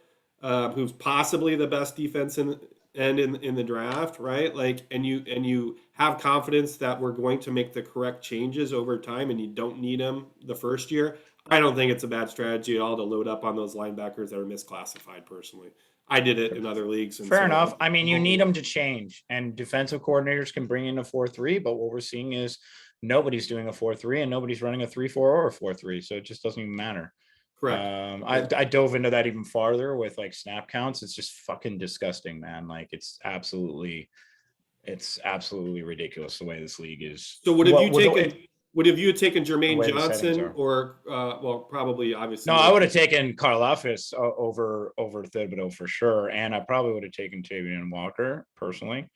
who's possibly the best defense in the draft, right? Like, and you have confidence that we're going to make the correct changes over time, and you don't need him the first year. I don't think it's a bad strategy at all to load up on those linebackers that are misclassified. Personally, I did it in other leagues, and Fair so enough. I mean, you need hoping- them to change, and defensive coordinators can bring in a 4-3, but what we're seeing is nobody's doing a 4-3 and nobody's running a 3-4 or a 4-3. So it just doesn't even matter. correct. I dove into that even farther with like snap counts. It's just fucking disgusting, man. Like it's absolutely ridiculous the way this league is. So would have you taken the Jermaine way the settings Johnson are. or well, probably obviously. No, I would have taken Karlaftis over Thibodeau for sure, and I probably would have taken Tavian Walker personally.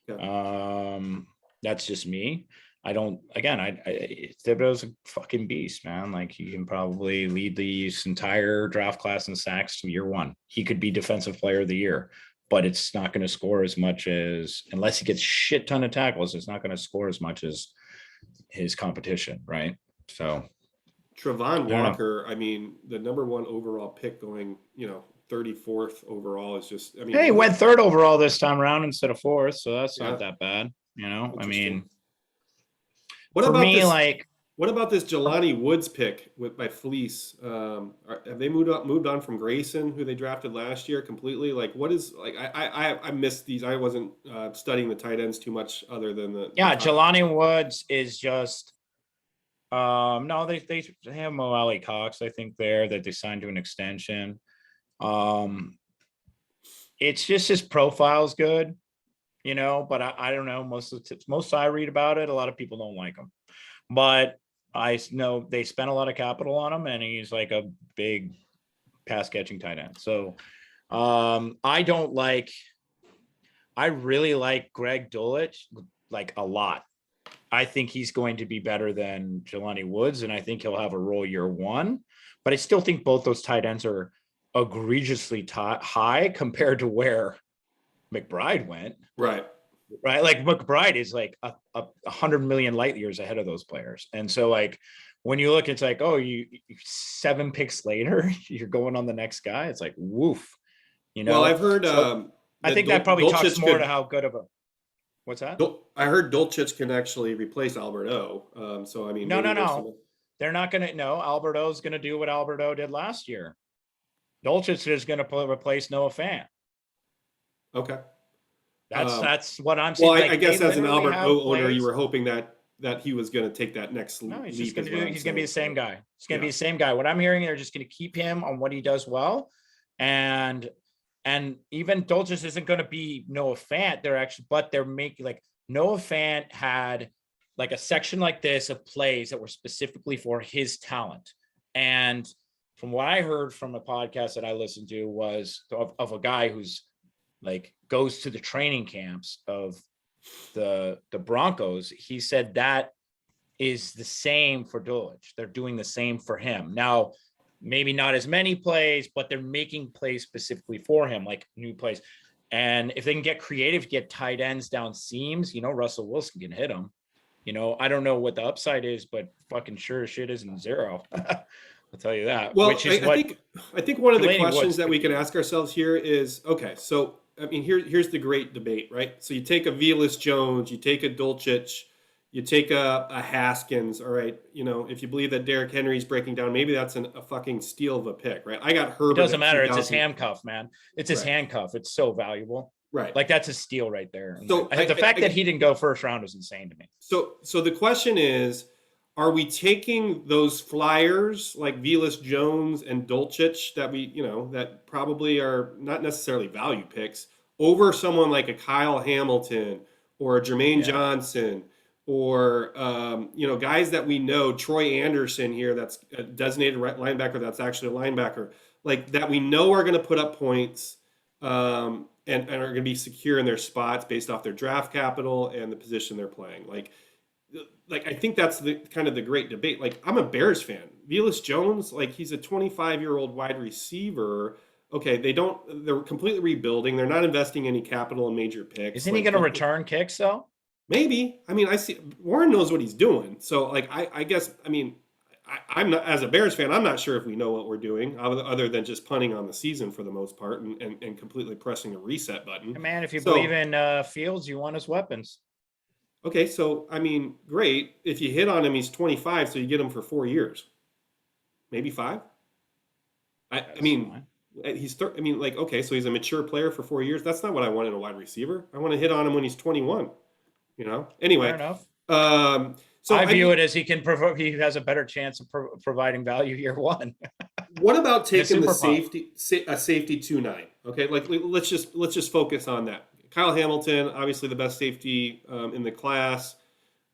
Yeah. That's just me. I don't. Again, Thibodeau's a fucking beast, man. Like he can probably lead this entire draft class in sacks to year one. He could be defensive player of the year, but it's not going to score as much as unless he gets shit ton of tackles. It's not going to score as much as his competition, right? So Travon I don't know. Walker, I mean, the number 1 overall pick going, 34th overall is just, I mean, Hey, he went third overall this time around instead of fourth, so that's yeah, not that bad. I interesting. mean, What for about me, this? like, What about this Jelani Woods pick by Fleece? Have they moved on from Grayson, who they drafted last year, completely? Like, what is like? I missed these. I wasn't studying the tight ends too much, other than the yeah, top. Jelani Woods is just no, they have Mo Ali Cox, I think, there that they signed to an extension. It's just his profile's good, but I don't know. Most I read about it, a lot of people don't like him. But I know they spent a lot of capital on him, and he's like a big pass catching tight end. So I don't like. I really like Greg Dulcich like a lot. I think he's going to be better than Jelani Woods, and I think he'll have a role year one. But I still think both those tight ends are egregiously high compared to where McBride went. Right. Right. Like McBride is like a 100 million light years ahead of those players. And so like when you look, it's like, oh, you 7 picks later, you're going on the next guy. It's like, woof, Well, I've heard So I think that probably talks more to how good of a, what's that? I heard Dulcich can actually replace Alberto. So I mean, no. They're not going to, no, Alberto's going to do what Alberto did last year. Dulcich is going to replace Noah Fant. Okay. That's what I'm saying. Well, like, I guess as an Albert O owner, plays. you were hoping that he was going to take that next No, he's leap. just going to do. He's going to be the same guy. He's going to be the same guy. What I'm hearing, they're just going to keep him on what he does well, and even Dulcich isn't going to be Noah Fant. They're making like Noah Fant had like a section like this of plays that were specifically for his talent, and from what I heard from a podcast that I listened to was of a guy who's like goes to the training camps of the Broncos. He said that is the same for Dulcich. They're doing the same for him. Now, maybe not as many plays, but they're making plays specifically for him, like new plays. And if they can get creative, get tight ends down seams, Russell Wilson can hit them. I don't know what the upside is, but fucking sure as shit isn't zero. I'll tell you that. Well, which is I think one of the questions that we can ask ourselves here is, okay, so I mean, here's the great debate, right? So you take a Velus Jones, you take a Dulcich, you take a Haskins, all right? If you believe that Derrick Henry's breaking down, maybe that's a fucking steal of a pick, right? I got Herbert. It doesn't matter. It's his handcuff, man. It's his handcuff. It's so valuable. Right. Like that's a steal right there. So the fact that he didn't go first round is insane to me. So the question is, are we taking those flyers like Velus Jones and Dulcich that that probably are not necessarily value picks over someone like a Kyle Hamilton or a Jermaine Johnson or guys that we know, Troy Anderson here, that's a designated linebacker, that's actually a linebacker, like that we know are going to put up points and are going to be secure in their spots based off their draft capital and the position they're playing. Like I think that's the kind of the great debate. Like I'm a Bears fan. Velus Jones, like he's a 25-year-old wide receiver. Okay, they're completely rebuilding. They're not investing any capital in major picks. Isn't he going to return kicks though? Maybe. I mean, I see Warren knows what he's doing. So like I guess I mean I'm not, as a Bears fan, I'm not sure if we know what we're doing other than just punting on the season for the most part and completely pressing a reset button. Hey man, if you believe in Fields, you want his weapons. Okay, so I mean, great. If you hit on him, he's 25, so you get him for 4 years, maybe 5. I mean, he's. I mean, like, okay, so he's a mature player for 4 years. That's not what I want in a wide receiver. I want to hit on him when he's 21. Anyway. Fair enough. So I view it as he has a better chance of providing value year one. What about taking the safety 2-9? Okay, like let's just focus on that. Kyle Hamilton, obviously the best safety in the class.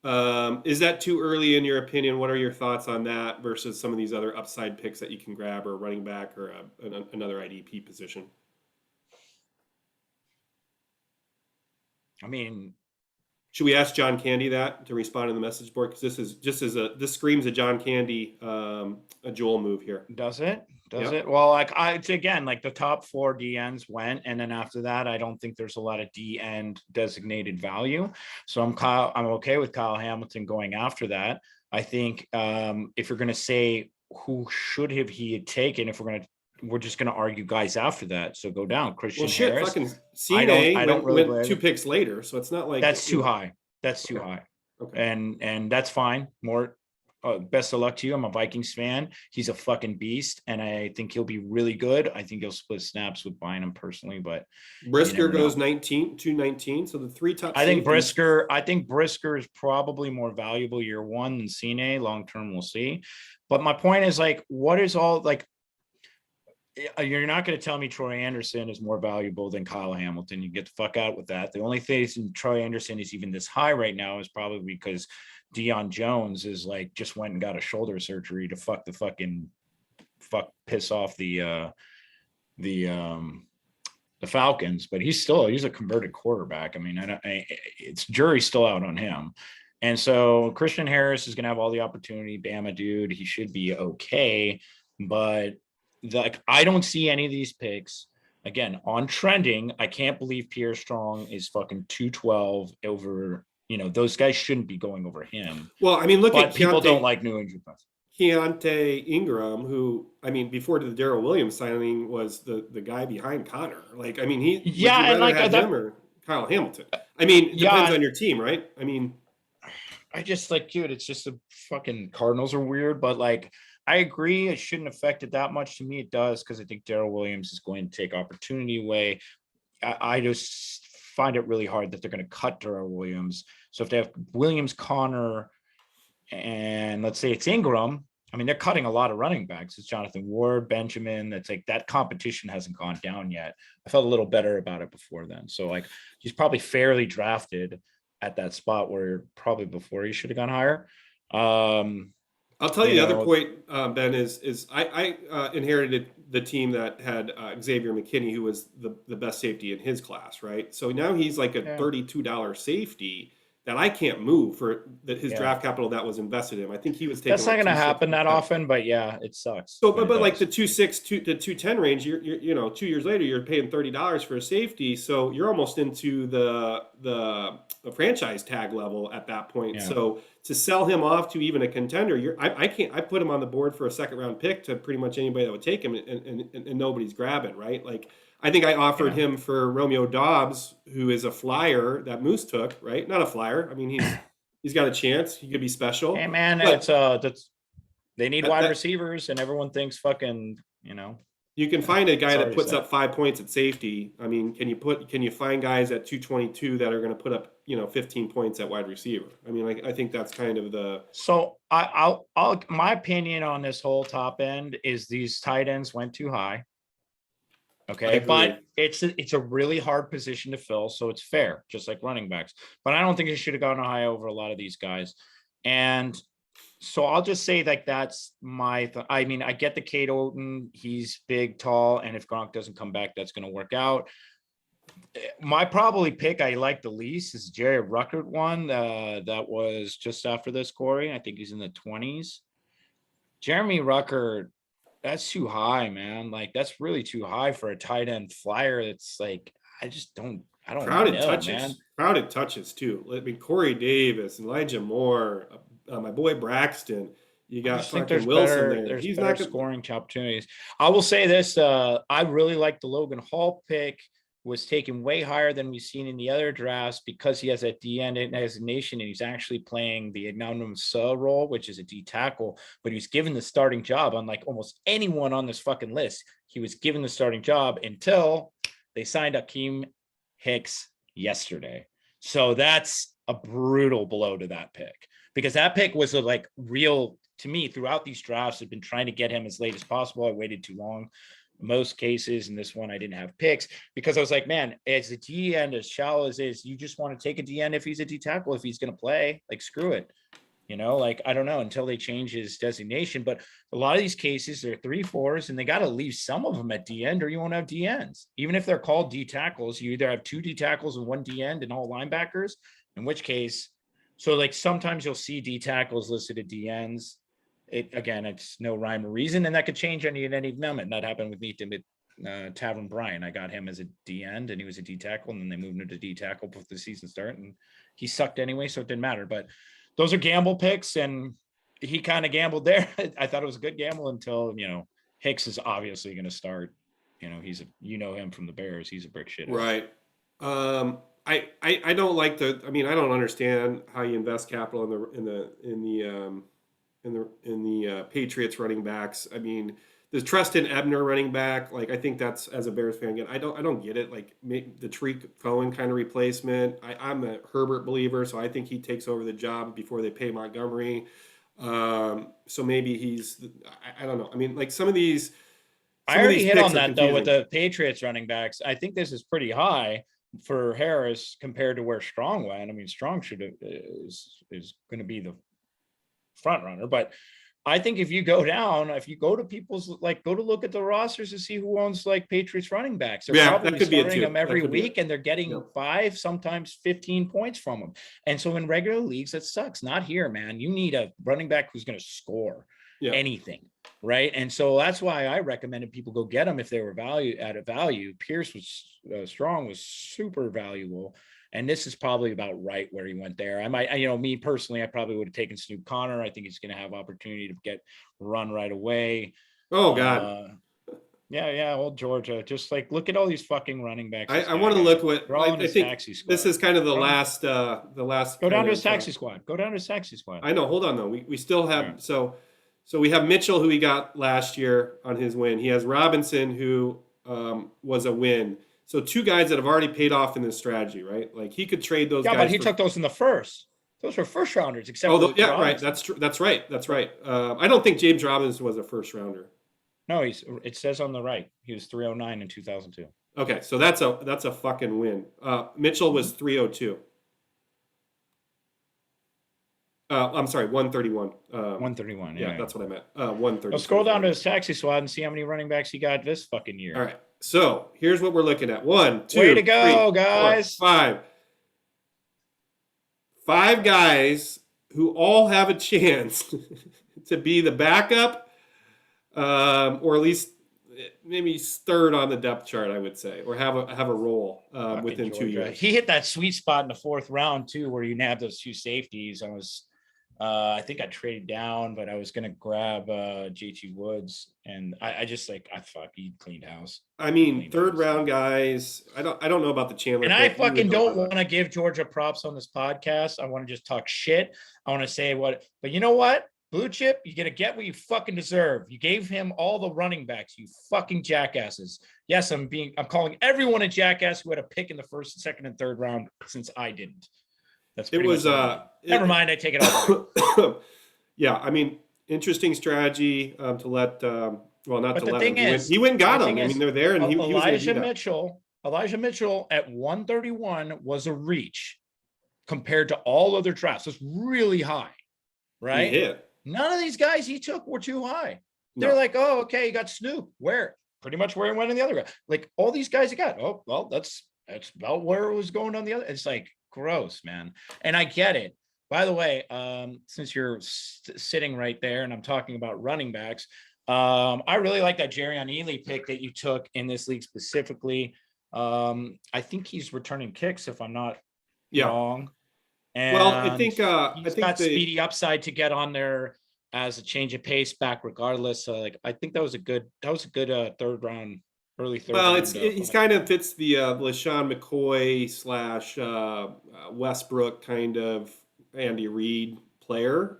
Is that too early in your opinion? What are your thoughts on that versus some of these other upside picks that you can grab, or running back, or another IDP position? I mean, should we ask John Candy that to respond in the message board? Because this screams a John Candy a Joel move here. Does it? Well, like again, like the top 4 DNs went, and then after that, I don't think there's a lot of DN designated value. So I'm okay with Kyle Hamilton going after that. I think if you're going to say who should have he had taken, if we're just going to argue guys after that. So go down Christian Harris. Fucking CNA went 2 picks later, so it's not like that's too high. That's too high. Okay. And that's fine. More. Best of luck to you. I'm a Vikings fan. He's a fucking beast, and I think he'll be really good. I think he'll split snaps with Bynum personally, but Brisker goes 19. So the 3 top. I think Brisker is probably more valuable year one than Cine. Long term, we'll see. But my point is, like, what is all like? You're not going to tell me Troy Anderson is more valuable than Kyle Hamilton. You get the fuck out with that. The only thing Troy Anderson is even this high right now is probably because Deion Jones is like just went and got a shoulder surgery to piss off the the Falcons, but he's a converted quarterback. I mean, it's jury's still out on him. And so Christian Harris is going to have all the opportunity. Bama dude, he should be okay. But like, I don't see any of these picks. Again, on trending, I can't believe Pierre Strong is fucking 212 over, those guys shouldn't be going over him. Well, I mean, look at But people don't like New England. Keontae Ingram, who, I mean, before the Darrell Williams signing was the guy behind Connor. Like, I mean, would you Yeah, and rather like have that, him or Kyle Hamilton? I mean, it depends yeah, on your team, right? I mean, I just like, dude, it's just the fucking Cardinals are weird, but like, I agree. It shouldn't affect it that much. To me, it does, because I think Darrell Williams is going to take opportunity away. I just find it really hard that they're going to cut Darrell Williams. So if they have Williams, Connor, and let's say it's Ingram, I mean, they're cutting a lot of running backs. It's Jonathan Ward, Benjamin. That's like, that competition hasn't gone down yet. I felt a little better about it before then. So like, he's probably fairly drafted at that spot where probably before he should have gone higher. I'll tell you You the other know, point, Ben, is I inherited the team that had Xavier McKinney, who was the best safety in his class, right? So now he's like a yeah, $32 safety that I can't move for his yeah. draft capital that was invested in him. I think he was taking That's not like going to 2.6, happen that 2.7. often, but yeah, it sucks So, when it but like the does. 2.6 to 2.10 range, you're 2 years later, you're paying $30 for a safety, so you're almost into the franchise tag level at that point. Yeah, So to sell him off to even a contender, I can't, I put him on the board for a second round pick to pretty much anybody that would take him, and nobody's grabbing, right? Like, I think I offered yeah. him for Romeo Dobbs, who is a flyer that Moose took, right? Not a flyer. I mean, he's got a chance. He could be Hey special, man, but that's they need that, wide that receivers, and everyone thinks fucking, you can find a guy that sorry to puts say. up 5 points at safety. I mean, can you find guys at 222 that are going to put up 15 points at wide receiver? I mean, I think that's kind of the So I'll my opinion on this whole top end is these tight ends went too high. I Okay, agree. but it's a really hard position to fill, so it's fair, just like running backs. But I don't think it should have gone high over a lot of these guys. And so I'll just say like that's I mean, I get the Kate Oaten, he's big, tall, and if Gronk doesn't come back, that's going to work out. My probably pick I like the least is Jerry Ruckert one. That was just after this, Corey. I think he's in the 20s. Jeremy Ruckert, that's too high, man. Like, that's really too high for a tight end flyer. It's like, I don't know, man. Crowded touches too. I mean, Corey Davis, Elijah Moore, my boy Braxton. You I got just think fucking Wilson there. there's He's better not going. scoring opportunities. I will say this, I really like the Logan Hall pick, was taken way higher than we've seen in the other drafts because he has a DN designation and he's actually playing the Agnanum Sa role, which is a D tackle, but he was given the starting job, unlike almost anyone on this fucking list. He was given the starting job until they signed Akeem Hicks yesterday. So that's a brutal blow to that pick, because that pick was a like real, to me, throughout these drafts, I've been trying to get him as late as possible. I waited too long in most cases. In this one, I didn't have picks because I was like, man, as a D end, as shallow as is, you just want to take a D end if he's a D tackle, if he's going to play, like, screw it. Like, I don't know until they change his designation, but a lot of these cases, they're 3-4s and they got to leave some of them at D end or you won't have D ends. Even if they're called D tackles, you either have 2 D tackles and 1 D end and all linebackers, in which case, so like sometimes you'll see D tackles listed at D ends. Again, it's no rhyme or reason, and that could change any moment. That happened with me Tavern Bryan. I got him as a D end and he was a D tackle, and then they moved him to D tackle before the season started, and he sucked anyway, so it didn't matter. But those are gamble picks, and he kind of gambled there. I thought it was a good gamble until, Hicks is obviously going to start. He's him from the Bears. He's a brick shit. Right. I don't like the. I mean, I don't understand how you invest capital in the Patriots running backs. I mean, the Treston Ebner running back. Like, I think that's, as a Bears fan, again, I don't get it. Like, the Tariq Cohen kind of replacement. I'm a Herbert believer, so I think he takes over the job before they pay Montgomery. So maybe I don't know. I mean, like, some of these I some of already these hit picks on are that though with confusing. the Patriots running backs. I think this is pretty high for Harris compared to where Strong went. I mean, Strong should have, is going to be the front runner, but I think if you go down, if you go to people's like go to look at the rosters to see who owns like Patriots running backs, they're Yeah, that probably could be it starting too. them That every could be it. week and they're getting Yep. 5, sometimes 15 points from them. And so in regular leagues, that sucks. Not here, man. You need a running back who's going to score Yeah. anything, right? And so that's why I recommended people go get them if they were at a value. Pierce was Strong was super valuable. And this is probably about right where he went there. I might, me personally, I probably would have taken Snoop Connor. I think he's going to have opportunity to get run right away. Oh God. Yeah. Old Georgia. Just like look at all these fucking running backs. I want to look what They're all in I his think. taxi squad. This is kind of the last Go down kind to his of. taxi squad. Go down to his taxi squad. I know. Hold on though. We still have Right. so we have Mitchell, who he got last year on his win. He has Robinson, who was a win. So two guys that have already paid off in this strategy, right? Like he could trade those Yeah, guys. but he took those in the first. Those were first rounders, except Oh, for yeah, Robinson. right. That's true. That's right. That's right. I don't think James Robinson was a first rounder. No, it says on the right. He was 309 in 2002. Okay, so that's a fucking win. Mitchell was 302. I'm sorry, 131. 131. Yeah, Yeah. that's what I meant. 130. Now scroll down to his taxi squad and see how many running backs he got this fucking year. All right. So here's what we're looking at. 1, 2, Way to go, 3, 4, guys. 5. 5 guys who all have a chance to be the backup, or at least maybe third on the depth chart, I would say, or have a role within Georgia. 2 years. He hit that sweet spot in the 4th round too, where you nabbed those 2 safeties. I think I traded down, but I was gonna grab JT Woods, and I just he cleaned house. I mean, third round guys. I don't know about the Chandler. And I fucking don't want to give Georgia props on this podcast. I want to just talk shit. I want to say but you know what? Blue chip, you're gonna get what you fucking deserve. You gave him all the running backs, you fucking jackasses. Yes, I'm calling everyone a jackass who had a pick in the 1st, 2nd, and 3rd round since I didn't. That's it was never mind. I take it all. Yeah, I mean, interesting strategy to let. Well, not but to the let thing him. is, he went and got them. I mean, they're there, and he was Elijah Mitchell at 131 was a reach compared to all other drafts. It's really high, right? He hit. None of these guys he took were too high. No. They're like, oh, okay, you got Snoop. Where? Pretty much where he went in the other guy. Like all these guys he got. Oh, well, that's about where it was going on the other. It's like gross, man. And I get it. By the way, since you're sitting right there and I'm talking about running backs, I really like that Jerrion Ely pick that you took in this league specifically. I think he's returning kicks if I'm not wrong. And well, I think he's got speedy upside to get on there as a change of pace back regardless. So I think that was a good 3rd round, early 3rd. Well, he's kind of fits the LaShawn McCoy / Westbrook kind of Andy Reid player.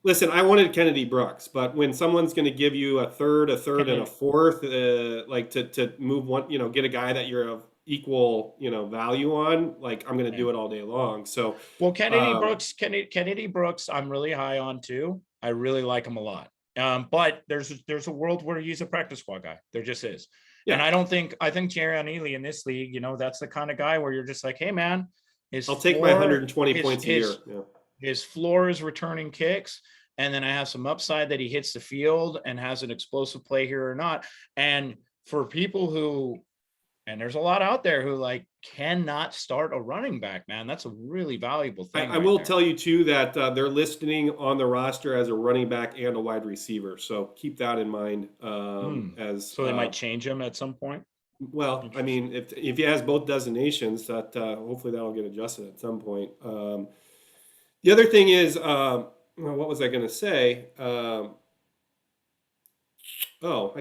Listen, I wanted Kennedy Brooks, but when someone's going to give you a third, and a 4th, like to move one, get a guy that you're of equal, value on, like I'm going to do it all day long. So, well, Kennedy Brooks, I'm really high on too. I really like him a lot. But there's a world where he's a practice squad guy. There just is. Yeah. And I think Jerrion Ely in this league, that's the kind of guy where you're just like, hey man, I'll take my 120 points a year. Yeah. His floor is returning kicks. And then I have some upside that he hits the field and has an explosive play here or not. And for people who, and there's a lot out there who cannot start a running back, man. That's a really valuable thing. I will tell you too that they're listing on the roster as a running back and a wide receiver. So keep that in mind. So they might change him at some point. Well, I mean, if he has both designations, that hopefully that'll get adjusted at some point. The other thing is, what was I going to say? I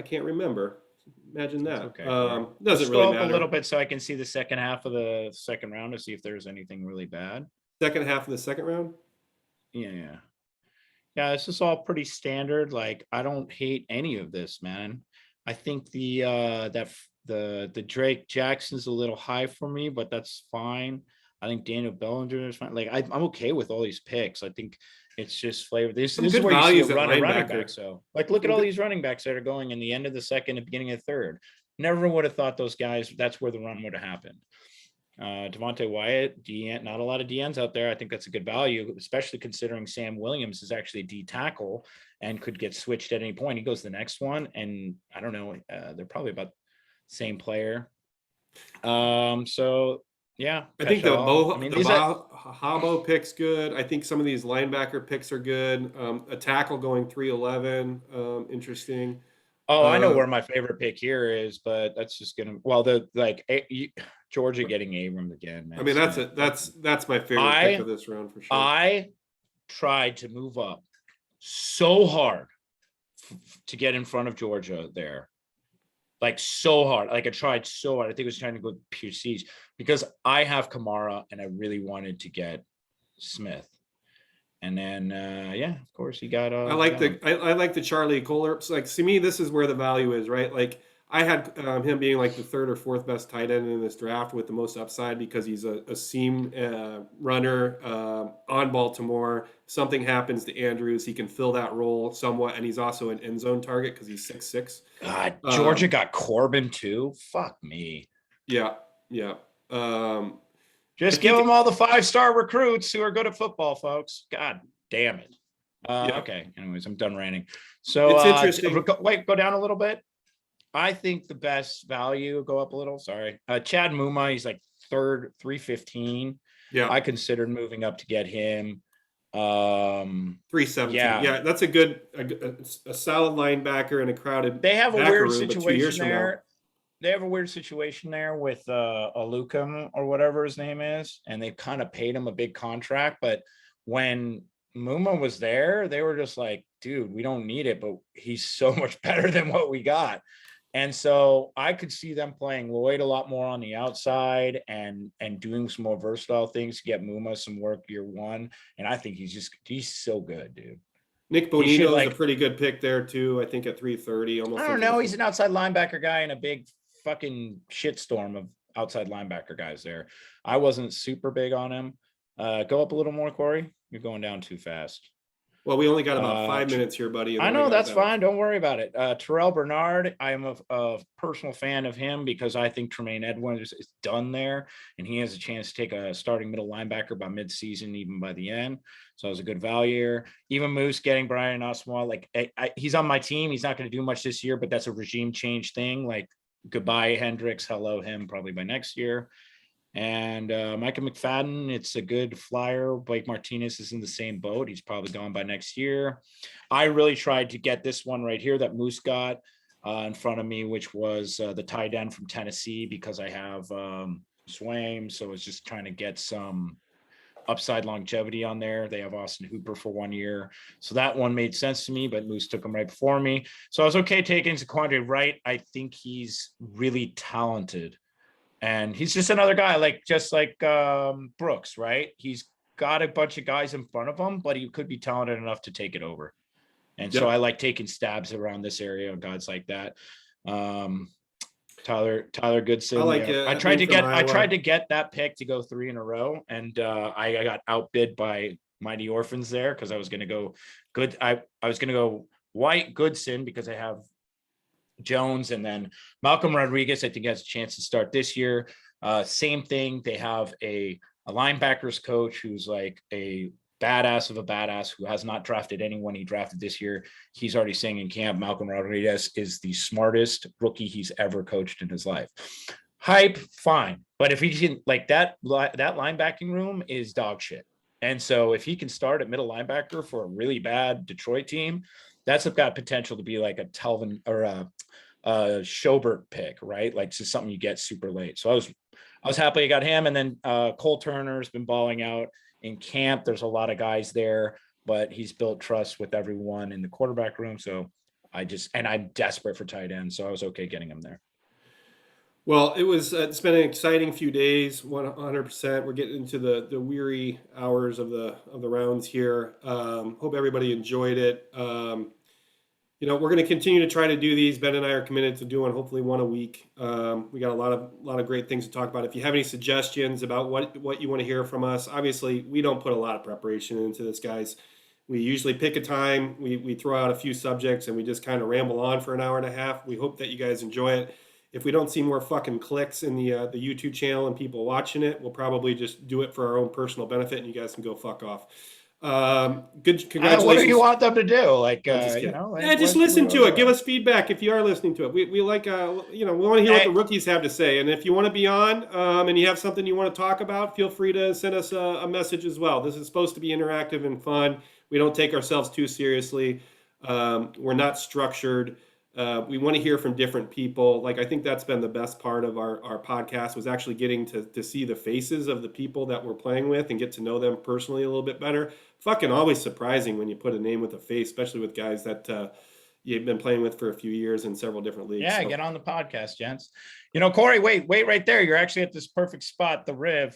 can't remember. Imagine that. Okay. Doesn't really matter. A little bit so I can see the second half of the 2nd round to see if there's anything really bad. Second half of the 2nd round? Yeah. This is all pretty standard. I don't hate any of this, man. I think the Drake Jackson's a little high for me, but that's fine. I think Daniel Bellinger is fine. I'm okay with all these picks. I think It's just flavor. This Some is good where you see a values at run of running linebacker. backs. So, like, look at Some all good. these running backs that are going in the end of the second and beginning of third. Never would have thought those guys. That's where the run would have happened. Devontae Wyatt, DN, not a lot of DNs out there. I think that's a good value, especially considering Sam Williams is actually a D tackle and could get switched at any point. He goes to the next one, and I don't know. They're probably about the same player. So yeah, I think the Peshal. I mean, these are. Habo pick's good. I think some of these linebacker picks are good. A tackle going 311, interesting. Oh, I know Uh, where my favorite pick here is, but that's just gonna. Well, Georgia getting Abrams again, I man. mean, Smith. that's my favorite pick I of this round for sure. I tried to move up so hard to get in front of Georgia there, like so hard. Like I tried so hard. I think I was trying to go pure siege because I have Kamara and I really wanted to get Smith. And then yeah, of course he got I like the Charlie Kohler. Like to me, this is where the value is, right? Like I had him being like the third or fourth best tight end in this draft with the most upside because he's a seam runner on Baltimore. Something happens to Andrews, he can fill that role somewhat, and he's also an end zone target because he's 6'6". God, Georgia got Corbin too. Fuck me. Yeah, yeah. I Just give think them all the 5-star recruits who are good at football, folks. God damn it. yeah, Okay. Anyways, I'm done ranting. So it's interesting. go down a little bit. I think the best value, go up a little. Sorry. Chad Muma, he's like third, 315. Yeah, I considered moving up to get him. 317. Yeah. Yeah, that's a solid linebacker in a crowded They have a backer weird room, but 2 years situation from now. there. They have a weird situation there with Alukum or whatever his name is, and they kind of paid him a big contract. But when Muma was there, they were just like, dude, we don't need it, but he's so much better than what we got. And so I could see them playing Lloyd a lot more on the outside and doing some more versatile things to get Muma some work year one. And I think he's so good, dude. Nick He should Bonito is a like, pretty good pick there too. I think at 330, I almost don't into the know. He's fourth. an outside linebacker guy in a big fucking shitstorm of outside linebacker guys there. I wasn't super big on him. Go up a little more, Corey. You're going down too fast. Well, we only got about 5 minutes here, buddy. And I then know got that's about fine. Don't worry about it. Terrell Bernard, I am a personal fan of him because I think Tremaine Edwards is done there, and he has a chance to take a starting middle linebacker by midseason, even by the end. So it was a good value here. Even Moose getting Brian Oswald, like he's on my team. He's not going to do much this year, but that's a regime change thing. Like goodbye Hendricks, hello him probably by next year. And Micah McFadden, it's a good flyer. Blake Martinez is in the same boat. He's probably gone by next year. I really tried to get this one right here that Moose got in front of me, which was the tight end from Tennessee, because I have Swaim. So it's just trying to get some upside longevity on there. They have Austin Hooper for 1 year. So that one made sense to me, but Moose took him right before me. So I was okay taking Zaquandre Wright. I think he's really talented. And he's just another guy, just like Brooks, right? He's got a bunch of guys in front of him, but he could be talented enough to take it over. And so I like taking stabs around this area of guys like that. Tyler Goodson. I like it. I tried to get that pick to go 3 in a row, and I got outbid by Mighty Orphans there because I was going to go good. I was going to go White Goodson because I have Jones, and then Malcolm Rodriguez, I think, has a chance to start this year. Same thing. They have a linebackers coach who's like a badass of a badass who has not drafted anyone he drafted this year. He's already saying in camp, Malcolm Rodriguez is the smartest rookie he's ever coached in his life. Hype, fine. But if he can, like that linebacking room is dog shit. And so if he can start at middle linebacker for a really bad Detroit team, that's got potential to be like a Telvin or a Schobert pick, right? Like just something you get super late. So I was happy I got him. And then Cole Turner's been balling out in camp. There's a lot of guys there, but he's built trust with everyone in the quarterback room. So I'm desperate for tight end. So I was okay getting him there. Well, it's been an exciting few days. 100%. We're getting into the weary hours of the rounds here. Hope everybody enjoyed it. We're going to continue to try to do these. Ben and I are committed to doing hopefully one a week. We got a lot of great things to talk about. If you have any suggestions about what you want to hear from us, obviously we don't put a lot of preparation into this, guys. We usually pick a time, we throw out a few subjects, and we just kind of ramble on for an hour and a half. We hope that you guys enjoy it. If we don't see more fucking clicks in the YouTube channel and people watching it, we'll probably just do it for our own personal benefit, and you guys can go fuck off. Good, congratulations. What do you want them to do? Like, Just you know, yeah, just listen to it. Give us feedback if you are listening to it. We like, we want to hear what the rookies have to say. And if you want to be on, and you have something you want to talk about, feel free to send us a message as well. This is supposed to be interactive and fun. We don't take ourselves too seriously. We're not structured. We want to hear from different people. Like, I think that's been the best part of our podcast, was actually getting to see the faces of the people that we're playing with and get to know them personally a little bit better. Fucking always surprising when you put a name with a face, especially with guys that you've been playing with for a few years in several different leagues. Yeah, so get on the podcast, gents. You know, Corey, wait right there. You're actually at this perfect spot, the Riv.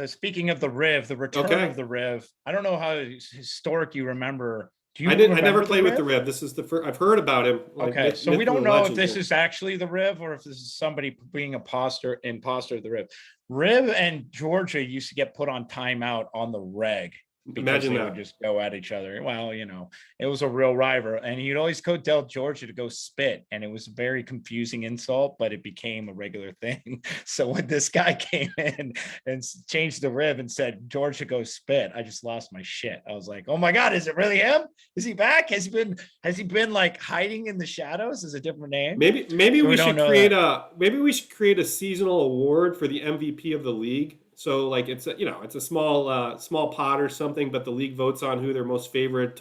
Speaking of the Riv, the return of the Riv. I don't know how historic you remember. I never played with the Riv. This is the first I've heard about him. Like, okay, so we don't know if this is actually the Riv or if this is somebody being imposter of the Riv. Riv and Georgia used to get put on timeout on the reg. Imagine they would just go at each other. Well, you know, it was a real rival, and he'd always go tell Georgia to go spit, and it was a very confusing insult, but it became a regular thing. So when this guy came in and changed the Riv and said Georgia go spit, I just lost my shit. I was like, oh my god, is it really him? Is he back? Has he been like hiding in the shadows as a different name? Maybe we should create a seasonal award for the MVP of the league. So like it's a small pot or something, but the league votes on who their most favorite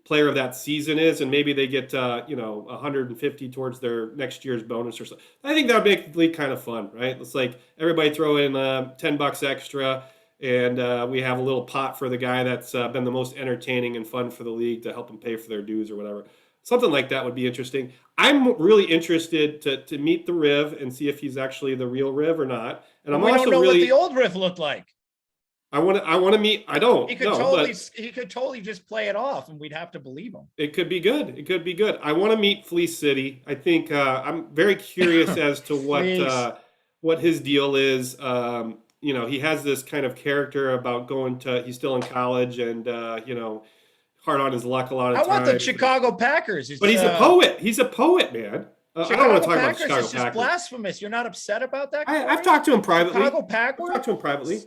player of that season is, and maybe they get 150 towards their next year's bonus or something. I think that would make the league kind of fun, right? It's like everybody throw in $10 extra, and we have a little pot for the guy that's been the most entertaining and fun for the league to help them pay for their dues or whatever. Something like that would be interesting. I'm really interested to meet the Riv and see if he's actually the real Riv or not. And we don't know what the old Riv looked like. I want to meet. I don't. He could totally just play it off, and we'd have to believe him. It could be good. It could be good. I want to meet Fleece City. I think I'm very curious as to what his deal is. He has this kind of character about he's still in college, and hard on his luck a lot of times. I want the Chicago Packers. But he's a poet. He's a poet, man. I don't want to talk about Chicago Packers. It's just blasphemous. You're not upset about that? I've talked to him privately. Chicago Packers? I've talked to him privately.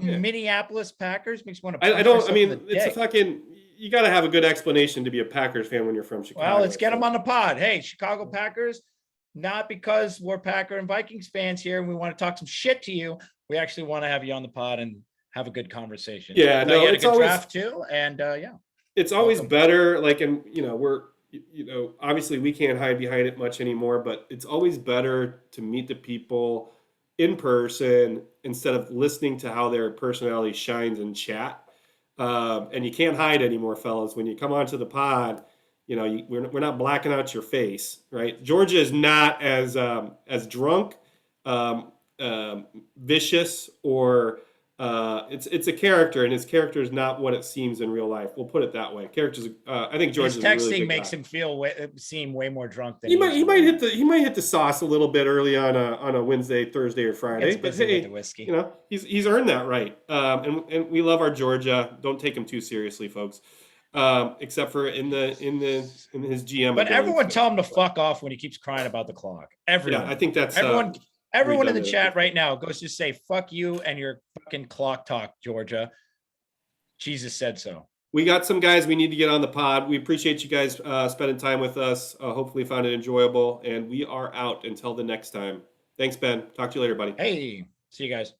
Yeah. Minneapolis Packers makes one of. It's a fucking. You got to have a good explanation to be a Packers fan when you're from Chicago. Well, let's get him on the pod. Hey, Chicago Packers. Not because we're Packer and Vikings fans here and we want to talk some shit to you. We actually want to have you on the pod and have a good conversation. Yeah, no, you had a good draft too, and yeah. It's always better. Like, and we're. Obviously we can't hide behind it much anymore, but it's always better to meet the people in person instead of listening to how their personality shines in chat. And you can't hide anymore, fellas. When you come onto the pod, we're not blacking out your face, right? Georgia is not as drunk, vicious, or it's a character, and his character is not what it seems in real life. We'll put it that way. Characters. I think George. His texting really makes him seem way more drunk than he might hit the sauce a little bit early on a Wednesday, Thursday, or Friday. But hey, the whiskey. He's earned that right. And we love our Georgia. Don't take him too seriously, folks. Except for in his GM. But everyone tell him to fuck off when he keeps crying about the clock. Everyone. Yeah, I think that's Everyone in the chat right now goes to say, fuck you and your fucking clock talk, Georgia. Jesus said so. We got some guys we need to get on the pod. We appreciate you guys spending time with us. Hopefully you found it enjoyable. And we are out until the next time. Thanks, Ben. Talk to you later, buddy. Hey, see you guys.